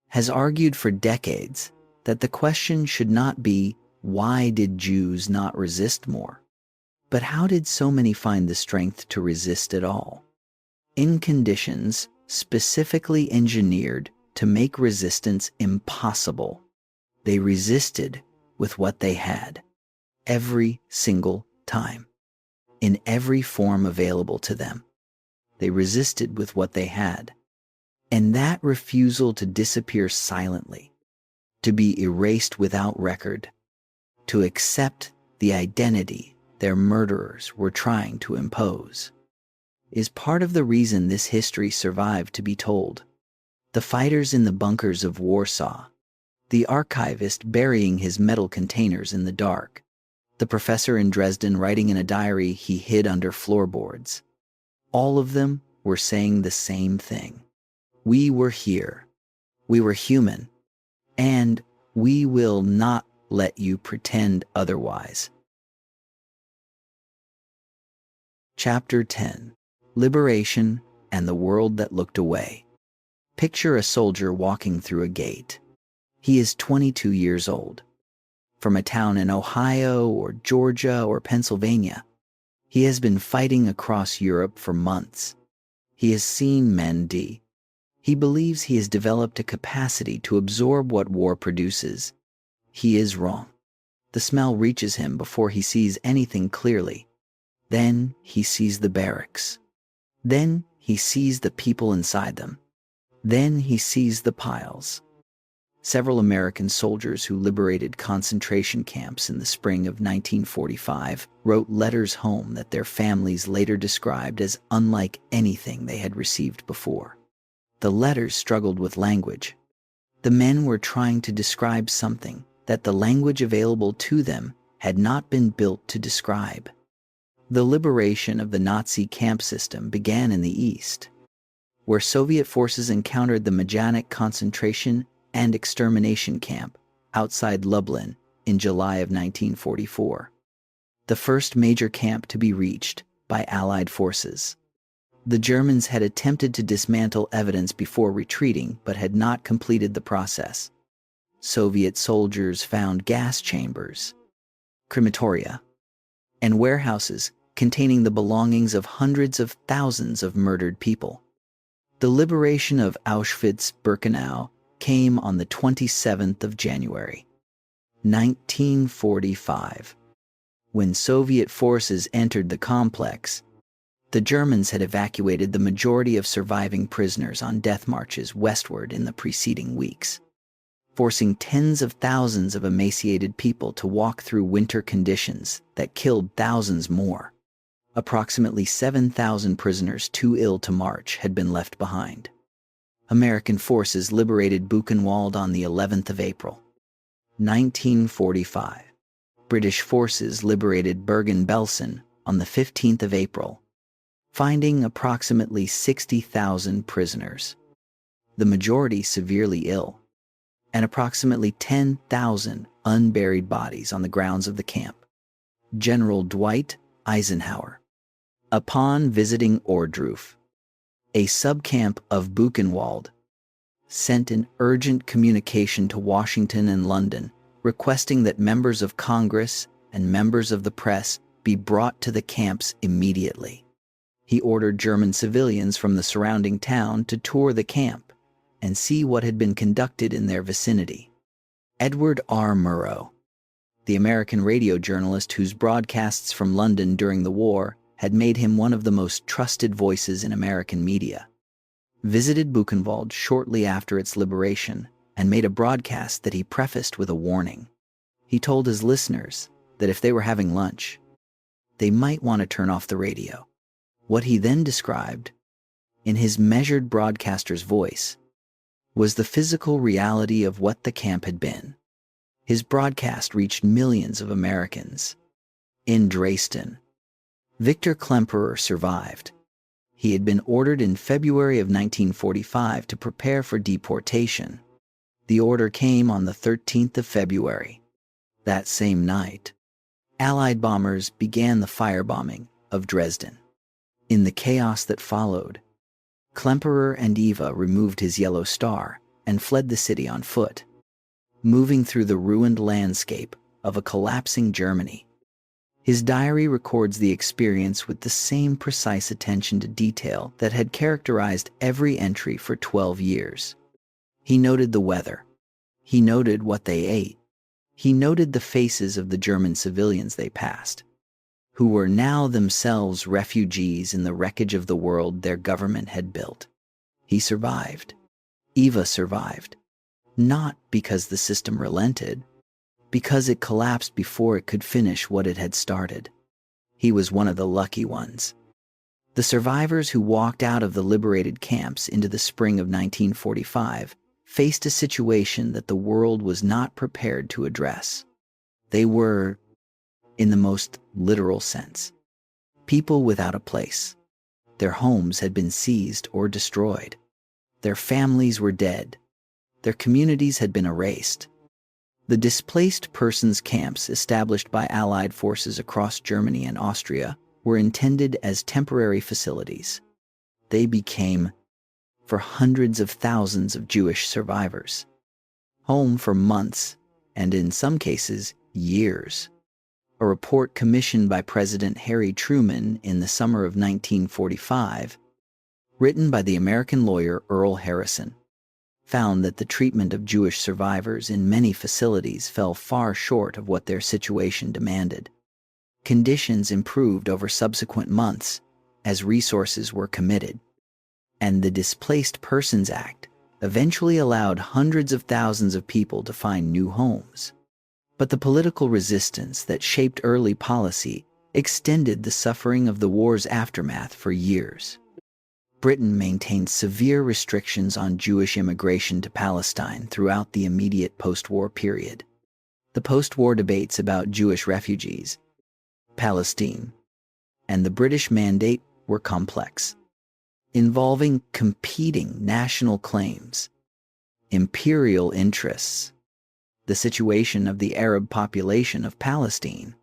has argued for decades that the question should not be, why did Jews not resist more? But how did so many find the strength to resist at all? In conditions specifically engineered to make resistance impossible, they resisted with what they had, every single time, in every form available to them. They resisted with what they had. And that refusal to disappear silently, to be erased without record, to accept the identity their murderers were trying to impose, is part of the reason this history survived to be told. The fighters in the bunkers of Warsaw, the archivist burying his metal containers in the dark, the professor in Dresden writing in a diary he hid under floorboards. All of them were saying the same thing. We were here. We were human. And we will not let you pretend otherwise. Chapter 10. Liberation and the World That Looked Away. Picture a soldier walking through a gate. He is 22 years old. From a town in Ohio or Georgia or Pennsylvania, he has been fighting across Europe for months. He has seen men die. He believes he has developed a capacity to absorb what war produces. He is wrong. The smell reaches him before he sees anything clearly. Then he sees the barracks. Then he sees the people inside them. Then he sees the piles. Several American soldiers who liberated concentration camps in the spring of 1945 wrote letters home that their families later described as unlike anything they had received before. The letters struggled with language. The men were trying to describe something that the language available to them had not been built to describe. The liberation of the Nazi camp system began in the East, where Soviet forces encountered the Majdanek concentration and extermination camp outside Lublin in July of 1944, the first major camp to be reached by Allied forces. The Germans had attempted to dismantle evidence before retreating, but had not completed the process. Soviet soldiers found gas chambers, crematoria, and warehouses containing the belongings of hundreds of thousands of murdered people. The liberation of Auschwitz-Birkenau came on the 27th of January, 1945. When Soviet forces entered the complex, the Germans had evacuated the majority of surviving prisoners on death marches westward in the preceding weeks, forcing tens of thousands of emaciated people to walk through winter conditions that killed thousands more. Approximately 7,000 prisoners too ill to march had been left behind. American forces liberated Buchenwald on the 11th of April, 1945. British forces liberated Bergen-Belsen on the 15th of April, finding approximately 60,000 prisoners, the majority severely ill, and approximately 10,000 unburied bodies on the grounds of the camp. General Dwight Eisenhower, upon visiting Ohrdruf, a subcamp of Buchenwald, sent an urgent communication to Washington and London requesting that members of Congress and members of the press be brought to the camps immediately. He ordered German civilians from the surrounding town to tour the camp and see what had been conducted in their vicinity. Edward R. Murrow, the American radio journalist whose broadcasts from London during the war had made him one of the most trusted voices in American media, visited Buchenwald shortly after its liberation and made a broadcast that he prefaced with a warning. He told his listeners that if they were having lunch, they might want to turn off the radio. What he then described, in his measured broadcaster's voice, was the physical reality of what the camp had been. His broadcast reached millions of Americans. In Dresden, Viktor Klemperer survived. He had been ordered in February of 1945 to prepare for deportation. The order came on the 13th of February. That same night, Allied bombers began the firebombing of Dresden. In the chaos that followed, Klemperer and Eva removed his yellow star and fled the city on foot, moving through the ruined landscape of a collapsing Germany. His diary records the experience with the same precise attention to detail that had characterized every entry for 12 years. He noted the weather. He noted what they ate. He noted the faces of the German civilians they passed, who were now themselves refugees in the wreckage of the world their government had built. He survived. Eva survived. Not because the system relented, because it collapsed before it could finish what it had started. He was one of the lucky ones. The survivors who walked out of the liberated camps into the spring of 1945 faced a situation that the world was not prepared to address. They were, in the most literal sense, people without a place. Their homes had been seized or destroyed. Their families were dead. Their communities had been erased. The displaced persons camps established by Allied forces across Germany and Austria were intended as temporary facilities. They became, for hundreds of thousands of Jewish survivors, home for months and, in some cases, years. A report commissioned by President Harry Truman in the summer of 1945, written by the American lawyer Earl Harrison, found that the treatment of Jewish survivors in many facilities fell far short of what their situation demanded. Conditions improved over subsequent months as resources were committed, and the Displaced Persons Act eventually allowed hundreds of thousands of people to find new homes. But the political resistance that shaped early policy extended the suffering of the war's aftermath for years. Britain maintained severe restrictions on Jewish immigration to Palestine throughout the immediate post-war period. The post-war debates about Jewish refugees, Palestine, and the British Mandate were complex, involving competing national claims, imperial interests, the situation of the Arab population of Palestine,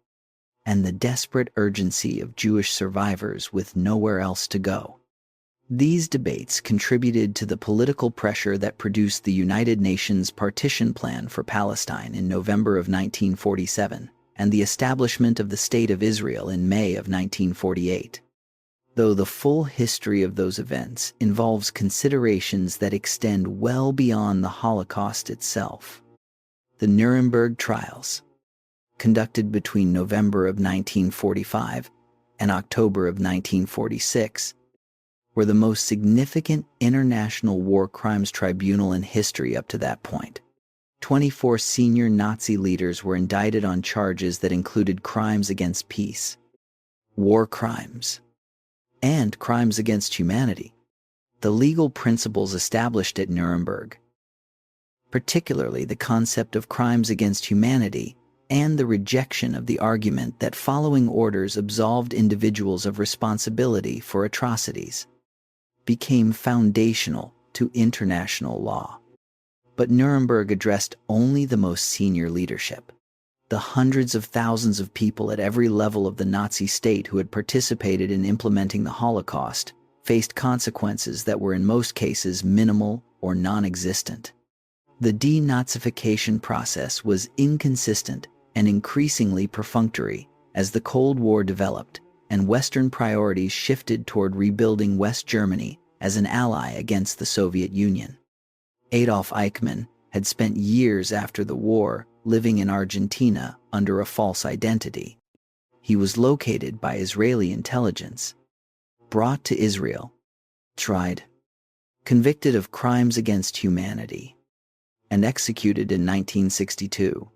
and the desperate urgency of Jewish survivors with nowhere else to go. These debates contributed to the political pressure that produced the United Nations Partition Plan for Palestine in November of 1947 and the establishment of the State of Israel in May of 1948. Though the full history of those events involves considerations that extend well beyond the Holocaust itself. The Nuremberg trials, conducted between November of 1945 and October of 1946, were the most significant international war crimes tribunal in history up to that point. 24 senior Nazi leaders were indicted on charges that included crimes against peace, war crimes, and crimes against humanity. The legal principles established at Nuremberg, particularly the concept of crimes against humanity and the rejection of the argument that following orders absolved individuals of responsibility for atrocities, became foundational to international law. But Nuremberg addressed only the most senior leadership. The hundreds of thousands of people at every level of the Nazi state who had participated in implementing the Holocaust faced consequences that were in most cases minimal or non-existent. The denazification process was inconsistent and increasingly perfunctory as the Cold War developed and Western priorities shifted toward rebuilding West Germany as an ally against the Soviet Union. Adolf Eichmann had spent years after the war living in Argentina under a false identity. He was located by Israeli intelligence, brought to Israel, tried, convicted of crimes against humanity, and executed in 1962.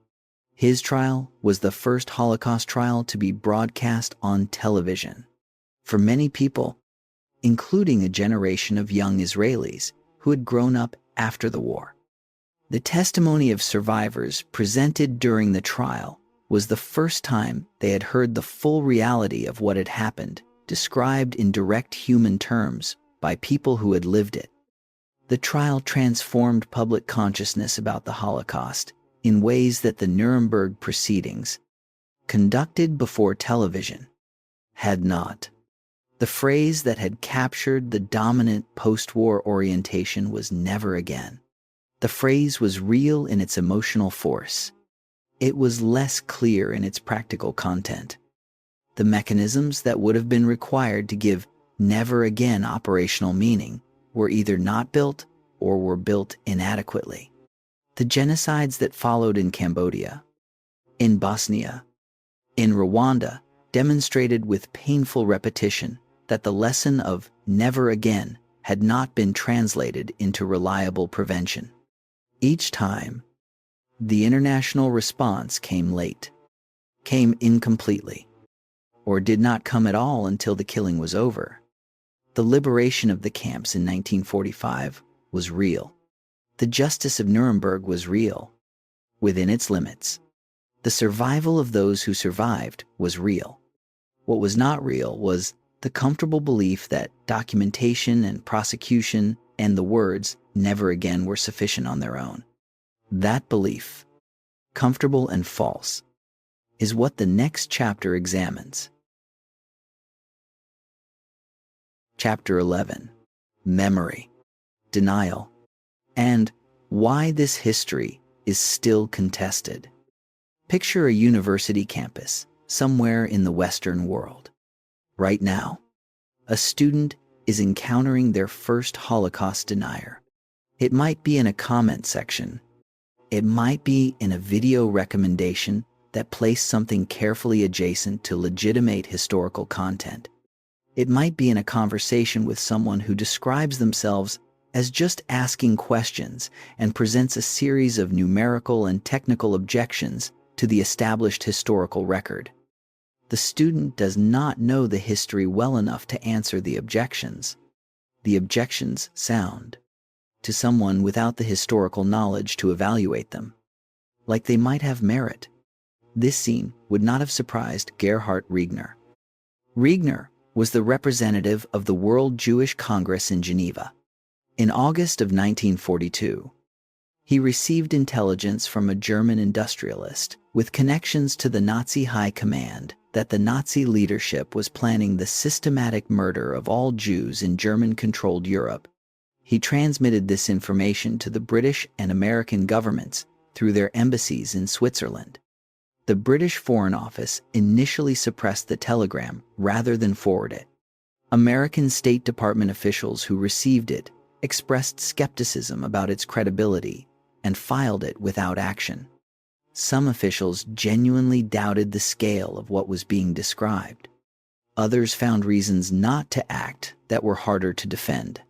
His trial was the first Holocaust trial to be broadcast on television. For many people, including a generation of young Israelis who had grown up after the war, the testimony of survivors presented during the trial was the first time they had heard the full reality of what had happened, described in direct human terms by people who had lived it. The trial transformed public consciousness about the Holocaust in ways that the Nuremberg proceedings, conducted before television, had not. The phrase that had captured the dominant post-war orientation was never again. The phrase was real in its emotional force. It was less clear in its practical content. The mechanisms that would have been required to give never again operational meaning were either not built or were built inadequately. The genocides that followed in Cambodia, in Bosnia, in Rwanda demonstrated with painful repetition that the lesson of never again had not been translated into reliable prevention. Each time, the international response came late, came incompletely, or did not come at all until the killing was over. The liberation of the camps in 1945 was real. The justice of Nuremberg was real, within its limits. The survival of those who survived was real. What was not real was the comfortable belief that documentation and prosecution and the words never again were sufficient on their own. That belief, comfortable and false, is what the next chapter examines. Chapter 11: Memory, Denial, and Why This History is Still Contested. Picture a university campus somewhere in the Western world. Right now, a student is encountering their first Holocaust denier. It might be in a comment section. It might be in a video recommendation that placed something carefully adjacent to legitimate historical content. It might be in a conversation with someone who describes themselves as just asking questions and presents a series of numerical and technical objections to the established historical record. The student does not know the history well enough to answer the objections. The objections sound, to someone without the historical knowledge to evaluate them, like they might have merit. This scene would not have surprised Gerhard Riegner. Riegner was the representative of the World Jewish Congress in Geneva. In August of 1942, he received intelligence from a German industrialist with connections to the Nazi High Command that the Nazi leadership was planning the systematic murder of all Jews in German-controlled Europe. He transmitted this information to the British and American governments through their embassies in Switzerland. The British Foreign Office initially suppressed the telegram rather than forward it. American State Department officials who received it expressed skepticism about its credibility and filed it without action. Some officials genuinely doubted the scale of what was being described. Others found reasons not to act that were harder to defend.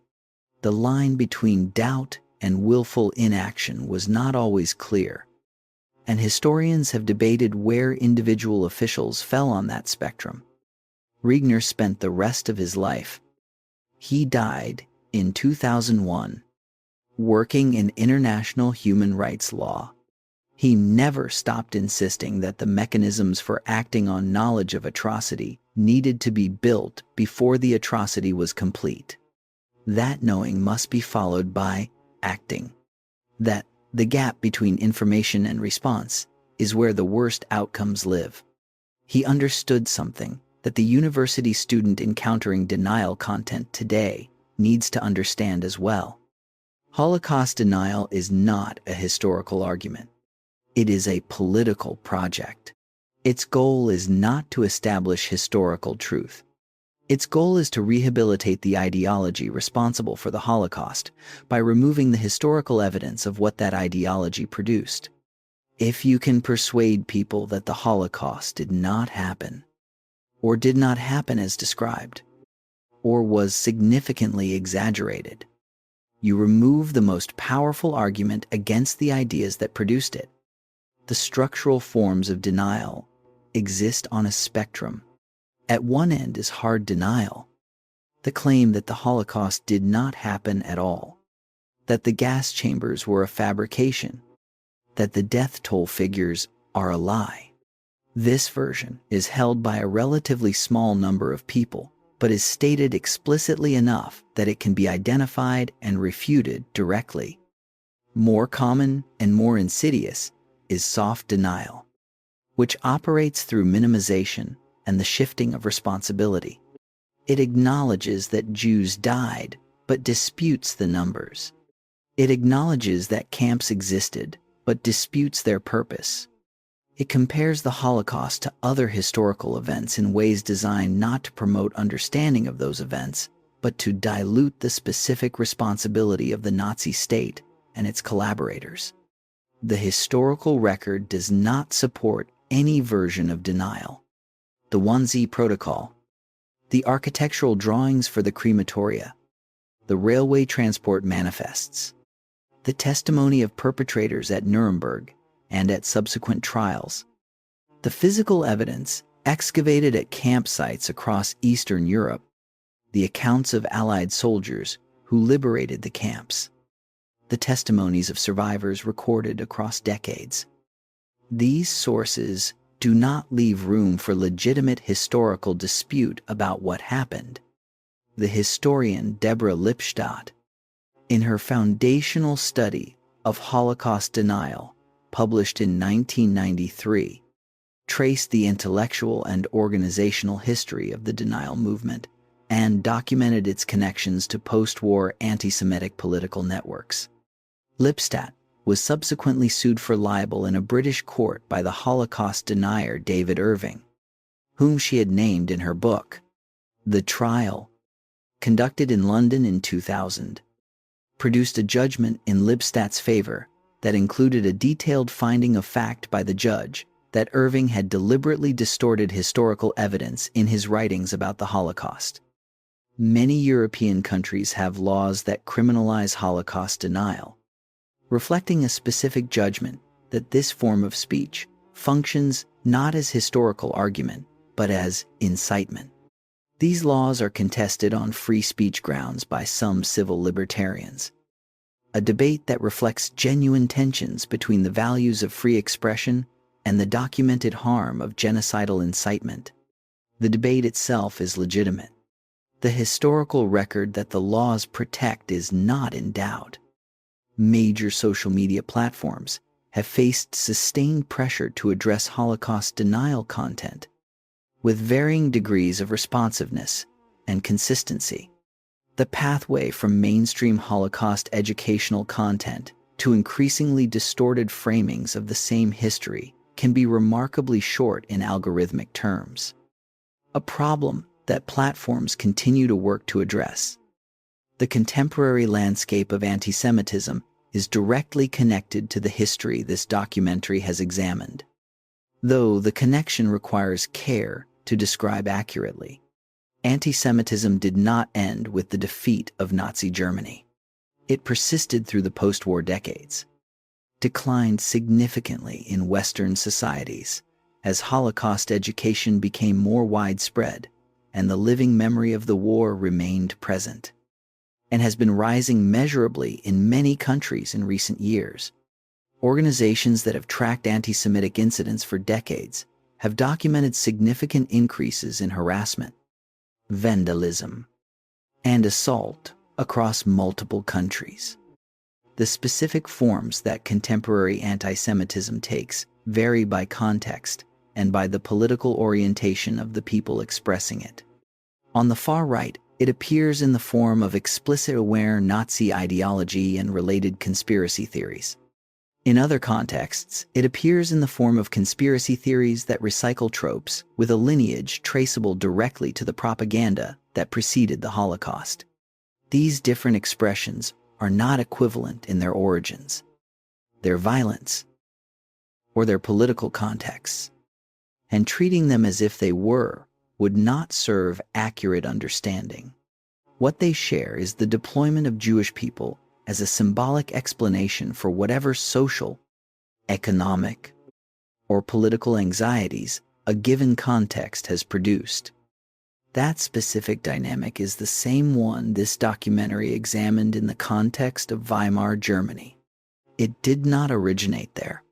The line between doubt and willful inaction was not always clear, and historians have debated where individual officials fell on that spectrum. Riegner spent the rest of his life. He died in 2001, working in international human rights law. He never stopped insisting that the mechanisms for acting on knowledge of atrocity needed to be built before the atrocity was complete. That knowing must be followed by acting. That the gap between information and response is where the worst outcomes live. He understood something that the university student encountering denial content today needs to understand as well. Holocaust denial is not a historical argument. It is a political project. Its goal is not to establish historical truth. Its goal is to rehabilitate the ideology responsible for the Holocaust by removing the historical evidence of what that ideology produced. If you can persuade people that the Holocaust did not happen, or did not happen as described, or was significantly exaggerated, you remove the most powerful argument against the ideas that produced it. The structural forms of denial exist on a spectrum. At one end is hard denial, the claim that the Holocaust did not happen at all, that the gas chambers were a fabrication, that the death toll figures are a lie. This version is held by a relatively small number of people, but is stated explicitly enough that it can be identified and refuted directly. More common and more insidious is soft denial, which operates through minimization and the shifting of responsibility. It acknowledges that Jews died, but disputes the numbers. It acknowledges that camps existed, but disputes their purpose. It compares the Holocaust to other historical events in ways designed not to promote understanding of those events, but to dilute the specific responsibility of the Nazi state and its collaborators. The historical record does not support any version of denial. The Wannsee Protocol, the architectural drawings for the crematoria, the railway transport manifests, the testimony of perpetrators at Nuremberg and at subsequent trials, the physical evidence excavated at campsites across Eastern Europe, the accounts of Allied soldiers who liberated the camps, the testimonies of survivors recorded across decades. These sources do not leave room for legitimate historical dispute about what happened. The historian Deborah Lipstadt, in her foundational study of Holocaust denial, published in 1993, traced the intellectual and organizational history of the denial movement and documented its connections to post-war anti-Semitic political networks. Lipstadt was subsequently sued for libel in a British court by the Holocaust denier David Irving, whom she had named in her book. The trial, conducted in London in 2000, produced a judgment in Lipstadt's favor that included a detailed finding of fact by the judge that Irving had deliberately distorted historical evidence in his writings about the Holocaust. Many European countries have laws that criminalize Holocaust denial, reflecting a specific judgment that this form of speech functions not as historical argument, but as incitement. These laws are contested on free speech grounds by some civil libertarians, a debate that reflects genuine tensions between the values of free expression and the documented harm of genocidal incitement. The debate itself is legitimate. The historical record that the laws protect is not in doubt. Major social media platforms have faced sustained pressure to address Holocaust denial content, with varying degrees of responsiveness and consistency. The pathway from mainstream Holocaust educational content to increasingly distorted framings of the same history can be remarkably short in algorithmic terms, a problem that platforms continue to work to address. The contemporary landscape of anti-Semitism is directly connected to the history this documentary has examined, though the connection requires care to describe accurately. Anti-Semitism did not end with the defeat of Nazi Germany. It persisted through the post-war decades, declined significantly in Western societies as Holocaust education became more widespread and the living memory of the war remained present, and has been rising measurably in many countries in recent years. Organizations that have tracked anti-Semitic incidents for decades have documented significant increases in harassment, vandalism, and assault across multiple countries. The specific forms that contemporary anti-Semitism takes vary by context and by the political orientation of the people expressing it. On the far right, it appears in the form of explicit aware Nazi ideology and related conspiracy theories. In other contexts, it appears in the form of conspiracy theories that recycle tropes with a lineage traceable directly to the propaganda that preceded the Holocaust. These different expressions are not equivalent in their origins, their violence, or their political contexts, and treating them as if they were would not serve accurate understanding. What they share is the deployment of Jewish people as a symbolic explanation for whatever social, economic, or political anxieties a given context has produced. That specific dynamic is the same one this documentary examined in the context of Weimar Germany. It did not originate there.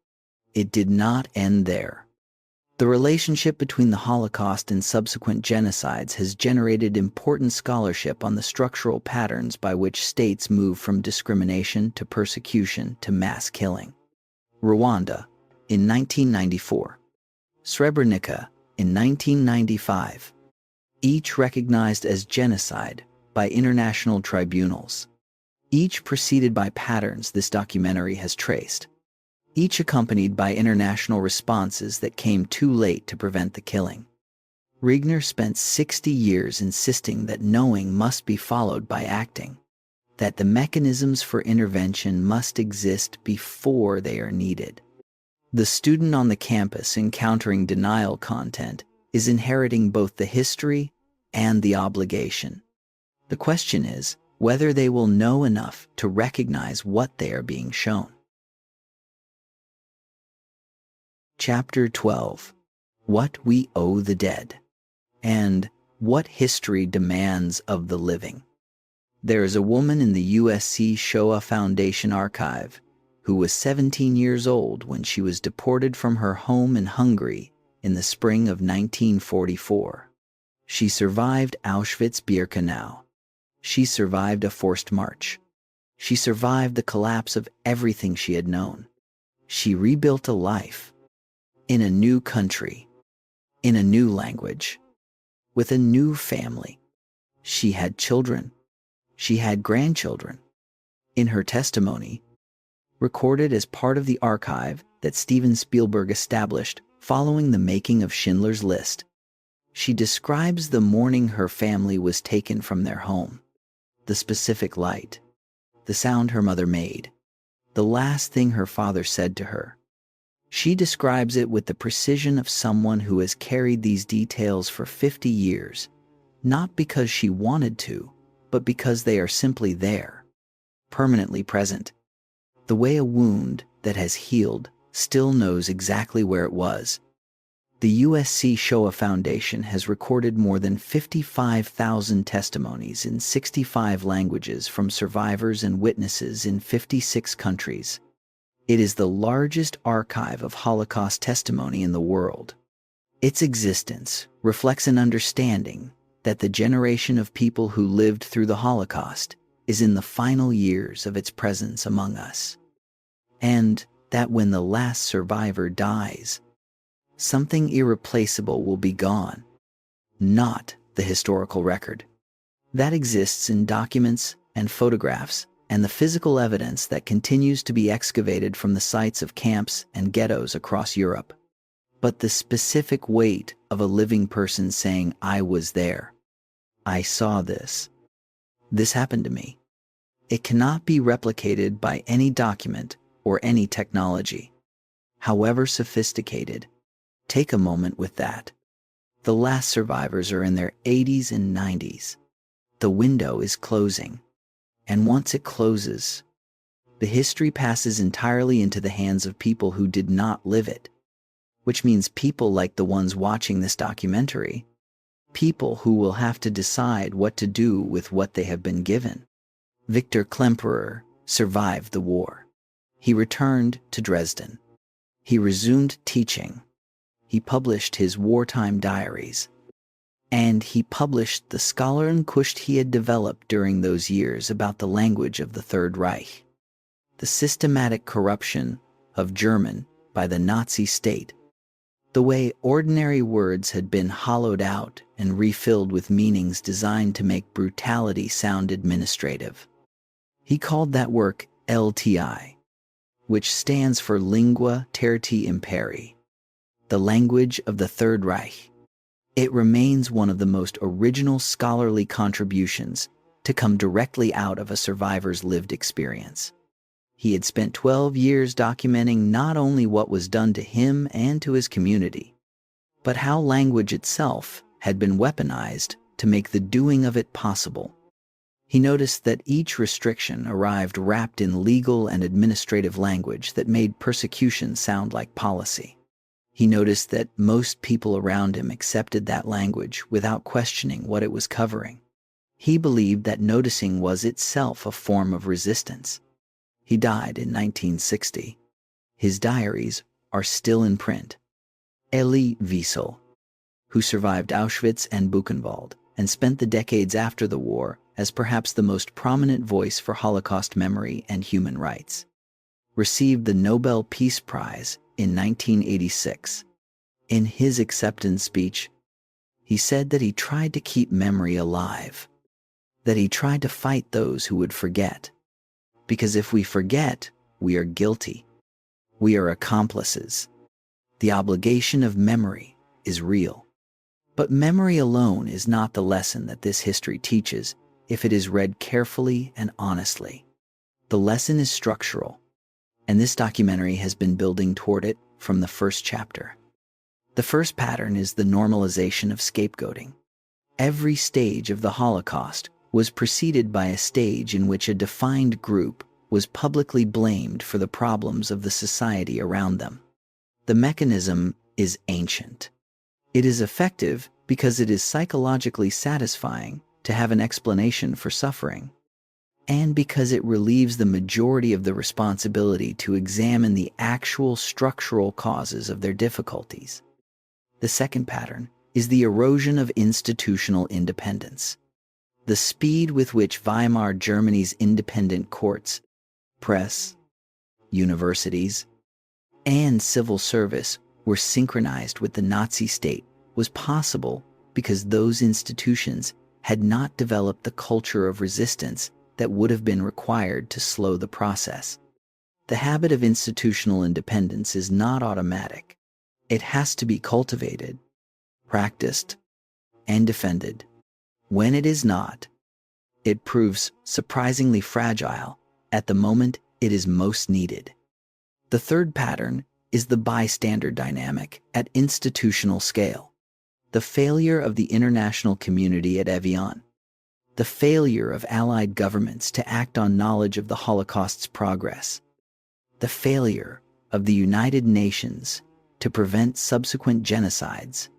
It did not end there. The relationship between the Holocaust and subsequent genocides has generated important scholarship on the structural patterns by which states move from discrimination to persecution to mass killing. Rwanda, in 1994. Srebrenica, in 1995, each recognized as genocide by international tribunals, each preceded by patterns this documentary has traced, each accompanied by international responses that came too late to prevent the killing. Regner spent 60 years insisting that knowing must be followed by acting, that the mechanisms for intervention must exist before they are needed. The student on the campus encountering denial content is inheriting both the history and the obligation. The question is whether they will know enough to recognize what they are being shown. Chapter 12. What We Owe the Dead, and What History Demands of the Living. There is a woman in the USC Shoah Foundation archive who was 17 years old when she was deported from her home in Hungary in the spring of 1944. She survived Auschwitz-Birkenau. She survived a forced march. She survived the collapse of everything she had known. She rebuilt a life in a new country, in a new language, with a new family. She had children. She had grandchildren. In her testimony, recorded as part of the archive that Steven Spielberg established following the making of Schindler's List, she describes the morning her family was taken from their home, the specific light, the sound her mother made, the last thing her father said to her. She describes it with the precision of someone who has carried these details for 50 years, not because she wanted to, but because they are simply there, permanently present. The way a wound that has healed still knows exactly where it was. The USC Shoah Foundation has recorded more than 55,000 testimonies in 65 languages from survivors and witnesses in 56 countries. It is the largest archive of Holocaust testimony in the world. Its existence reflects an understanding that the generation of people who lived through the Holocaust is in the final years of its presence among us, and that when the last survivor dies, something irreplaceable will be gone, not the historical record. That exists in documents and photographs and the physical evidence that continues to be excavated from the sites of camps and ghettos across Europe. But the specific weight of a living person saying, "I was there. I saw this. This happened to me." It cannot be replicated by any document or any technology, however sophisticated. Take a moment with that. The last survivors are in their 80s and 90s. The window is closing. And once it closes, the history passes entirely into the hands of people who did not live it, which means people like the ones watching this documentary, people who will have to decide what to do with what they have been given. Viktor Klemperer survived the war. He returned to Dresden. He resumed teaching. He published his wartime diaries. And he published the Scholarkunst he had developed during those years about the language of the Third Reich, the systematic corruption of German by the Nazi state, the way ordinary words had been hollowed out and refilled with meanings designed to make brutality sound administrative. He called that work LTI, which stands for Lingua Tertii Imperi, the language of the Third Reich. It remains one of the most original scholarly contributions to come directly out of a survivor's lived experience. He had spent 12 years documenting not only what was done to him and to his community, but how language itself had been weaponized to make the doing of it possible. He noticed that each restriction arrived wrapped in legal and administrative language that made persecution sound like policy. He noticed that most people around him accepted that language without questioning what it was covering. He believed that noticing was itself a form of resistance. He died in 1960. His diaries are still in print. Elie Wiesel, who survived Auschwitz and Buchenwald and spent the decades after the war as perhaps the most prominent voice for Holocaust memory and human rights, received the Nobel Peace Prize in 1986. In his acceptance speech, he said that he tried to keep memory alive, that he tried to fight those who would forget. Because if we forget, we are guilty. We are accomplices. The obligation of memory is real. But memory alone is not the lesson that this history teaches if it is read carefully and honestly. The lesson is structural, and this documentary has been building toward it from the first chapter. The first pattern is the normalization of scapegoating. Every stage of the Holocaust was preceded by a stage in which a defined group was publicly blamed for the problems of the society around them. The mechanism is ancient. It is effective because it is psychologically satisfying to have an explanation for suffering, and because it relieves the majority of the responsibility to examine the actual structural causes of their difficulties. The second pattern is the erosion of institutional independence. The speed with which Weimar Germany's independent courts, press, universities, and civil service were synchronized with the Nazi state was possible because those institutions had not developed the culture of resistance that would have been required to slow the process. The habit of institutional independence is not automatic. It has to be cultivated, practiced, and defended. When it is not, it proves surprisingly fragile at the moment it is most needed. The third pattern is the bystander dynamic at institutional scale. The failure of the international community at Evian. The failure of Allied governments to act on knowledge of the Holocaust's progress. The failure of the United Nations to prevent subsequent genocides.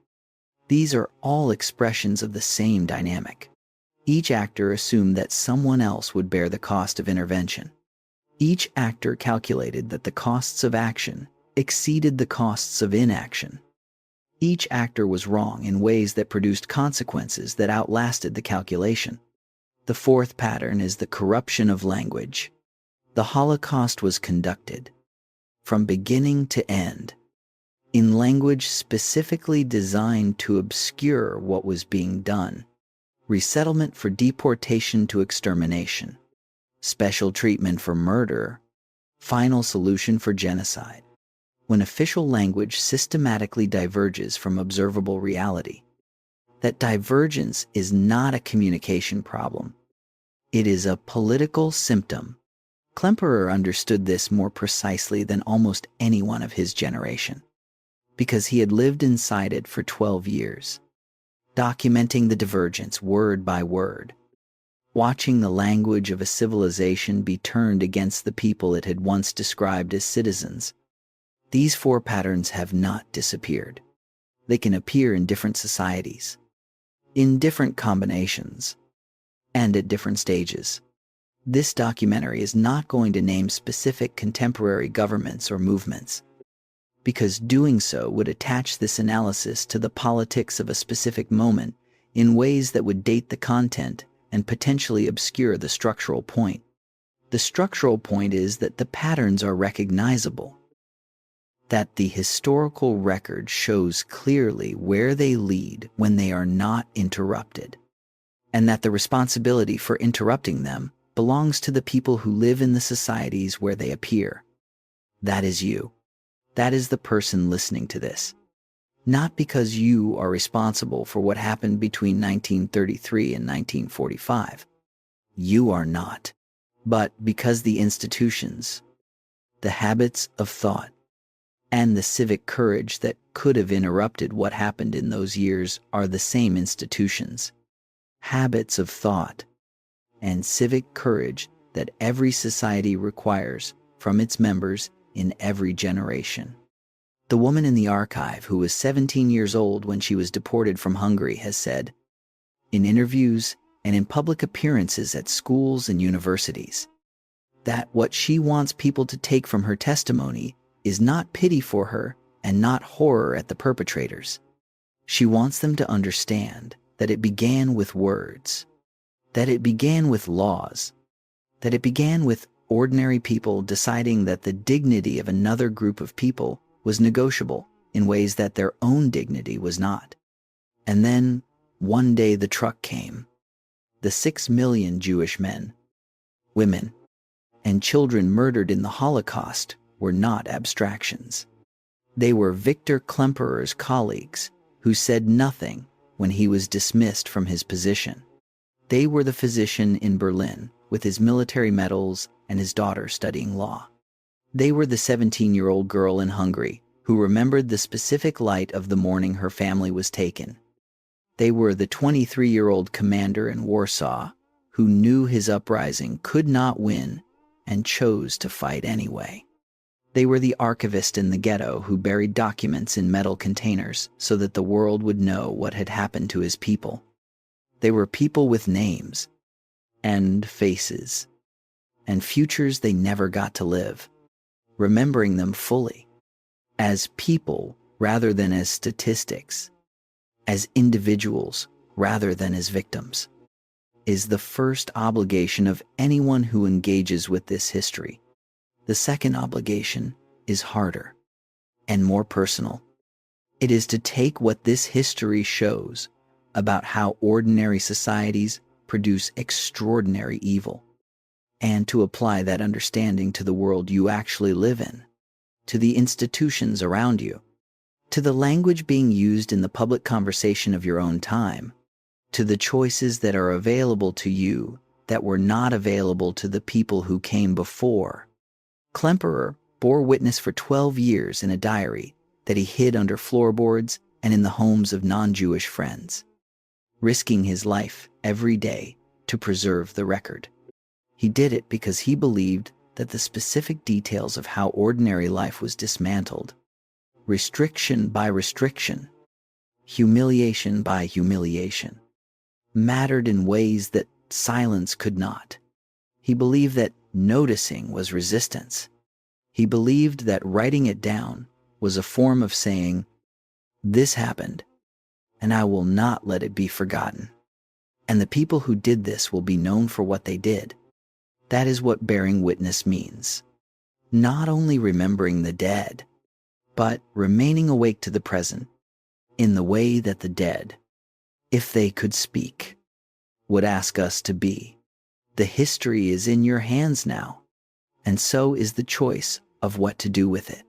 These are all expressions of the same dynamic. Each actor assumed that someone else would bear the cost of intervention. Each actor calculated that the costs of action exceeded the costs of inaction. Each actor was wrong in ways that produced consequences that outlasted the calculation. The fourth pattern is the corruption of language. The Holocaust was conducted, from beginning to end, in language specifically designed to obscure what was being done. Resettlement for deportation to extermination. Special treatment for murder. Final solution for genocide. When official language systematically diverges from observable reality, that divergence is not a communication problem. It is a political symptom. Klemperer understood this more precisely than almost anyone of his generation, because he had lived inside it for 12 years, documenting the divergence word by word, watching the language of a civilization be turned against the people it had once described as citizens. These four patterns have not disappeared. They can appear in different societies, in different combinations, and at different stages. This documentary is not going to name specific contemporary governments or movements, because doing so would attach this analysis to the politics of a specific moment in ways that would date the content and potentially obscure the structural point. The structural point is that the patterns are recognizable, that the historical record shows clearly where they lead when they are not interrupted, and that the responsibility for interrupting them belongs to the people who live in the societies where they appear. That is you. That is the person listening to this. Not because you are responsible for what happened between 1933 and 1945. You are not. But because the institutions, the habits of thought, and the civic courage that could have interrupted what happened in those years are the same institutions, habits of thought, and civic courage that every society requires from its members in every generation. The woman in the archive who was 17 years old when she was deported from Hungary has said, in interviews and in public appearances at schools and universities, that what she wants people to take from her testimony is not pity for her and not horror at the perpetrators. She wants them to understand that it began with words, that it began with laws, that it began with ordinary people deciding that the dignity of another group of people was negotiable in ways that their own dignity was not. And then, one day the truck came. The 6 million Jewish men, women, and children murdered in the Holocaust were not abstractions. They were Viktor Klemperer's colleagues who said nothing when he was dismissed from his position. They were the physician in Berlin with his military medals and his daughter studying law. They were the 17-year-old girl in Hungary who remembered the specific light of the morning her family was taken. They were the 23-year-old commander in Warsaw who knew his uprising could not win and chose to fight anyway. They were the archivist in the ghetto who buried documents in metal containers so that the world would know what had happened to his people. They were people with names and faces and futures they never got to live, remembering them fully as people rather than as statistics, as individuals rather than as victims, is the first obligation of anyone who engages with this history. The second obligation is harder and more personal. It is to take what this history shows about how ordinary societies produce extraordinary evil, and to apply that understanding to the world you actually live in, to the institutions around you, to the language being used in the public conversation of your own time, to the choices that are available to you that were not available to the people who came before. Klemperer bore witness for 12 years in a diary that he hid under floorboards and in the homes of non-Jewish friends, risking his life every day to preserve the record. He did it because he believed that the specific details of how ordinary life was dismantled, restriction by restriction, humiliation by humiliation, mattered in ways that silence could not. He believed that noticing was resistance. He believed that writing it down was a form of saying, "This happened, and I will not let it be forgotten. And the people who did this will be known for what they did." That is what bearing witness means. Not only remembering the dead, but remaining awake to the present in the way that the dead, if they could speak, would ask us to be. The history is in your hands now, and so is the choice of what to do with it.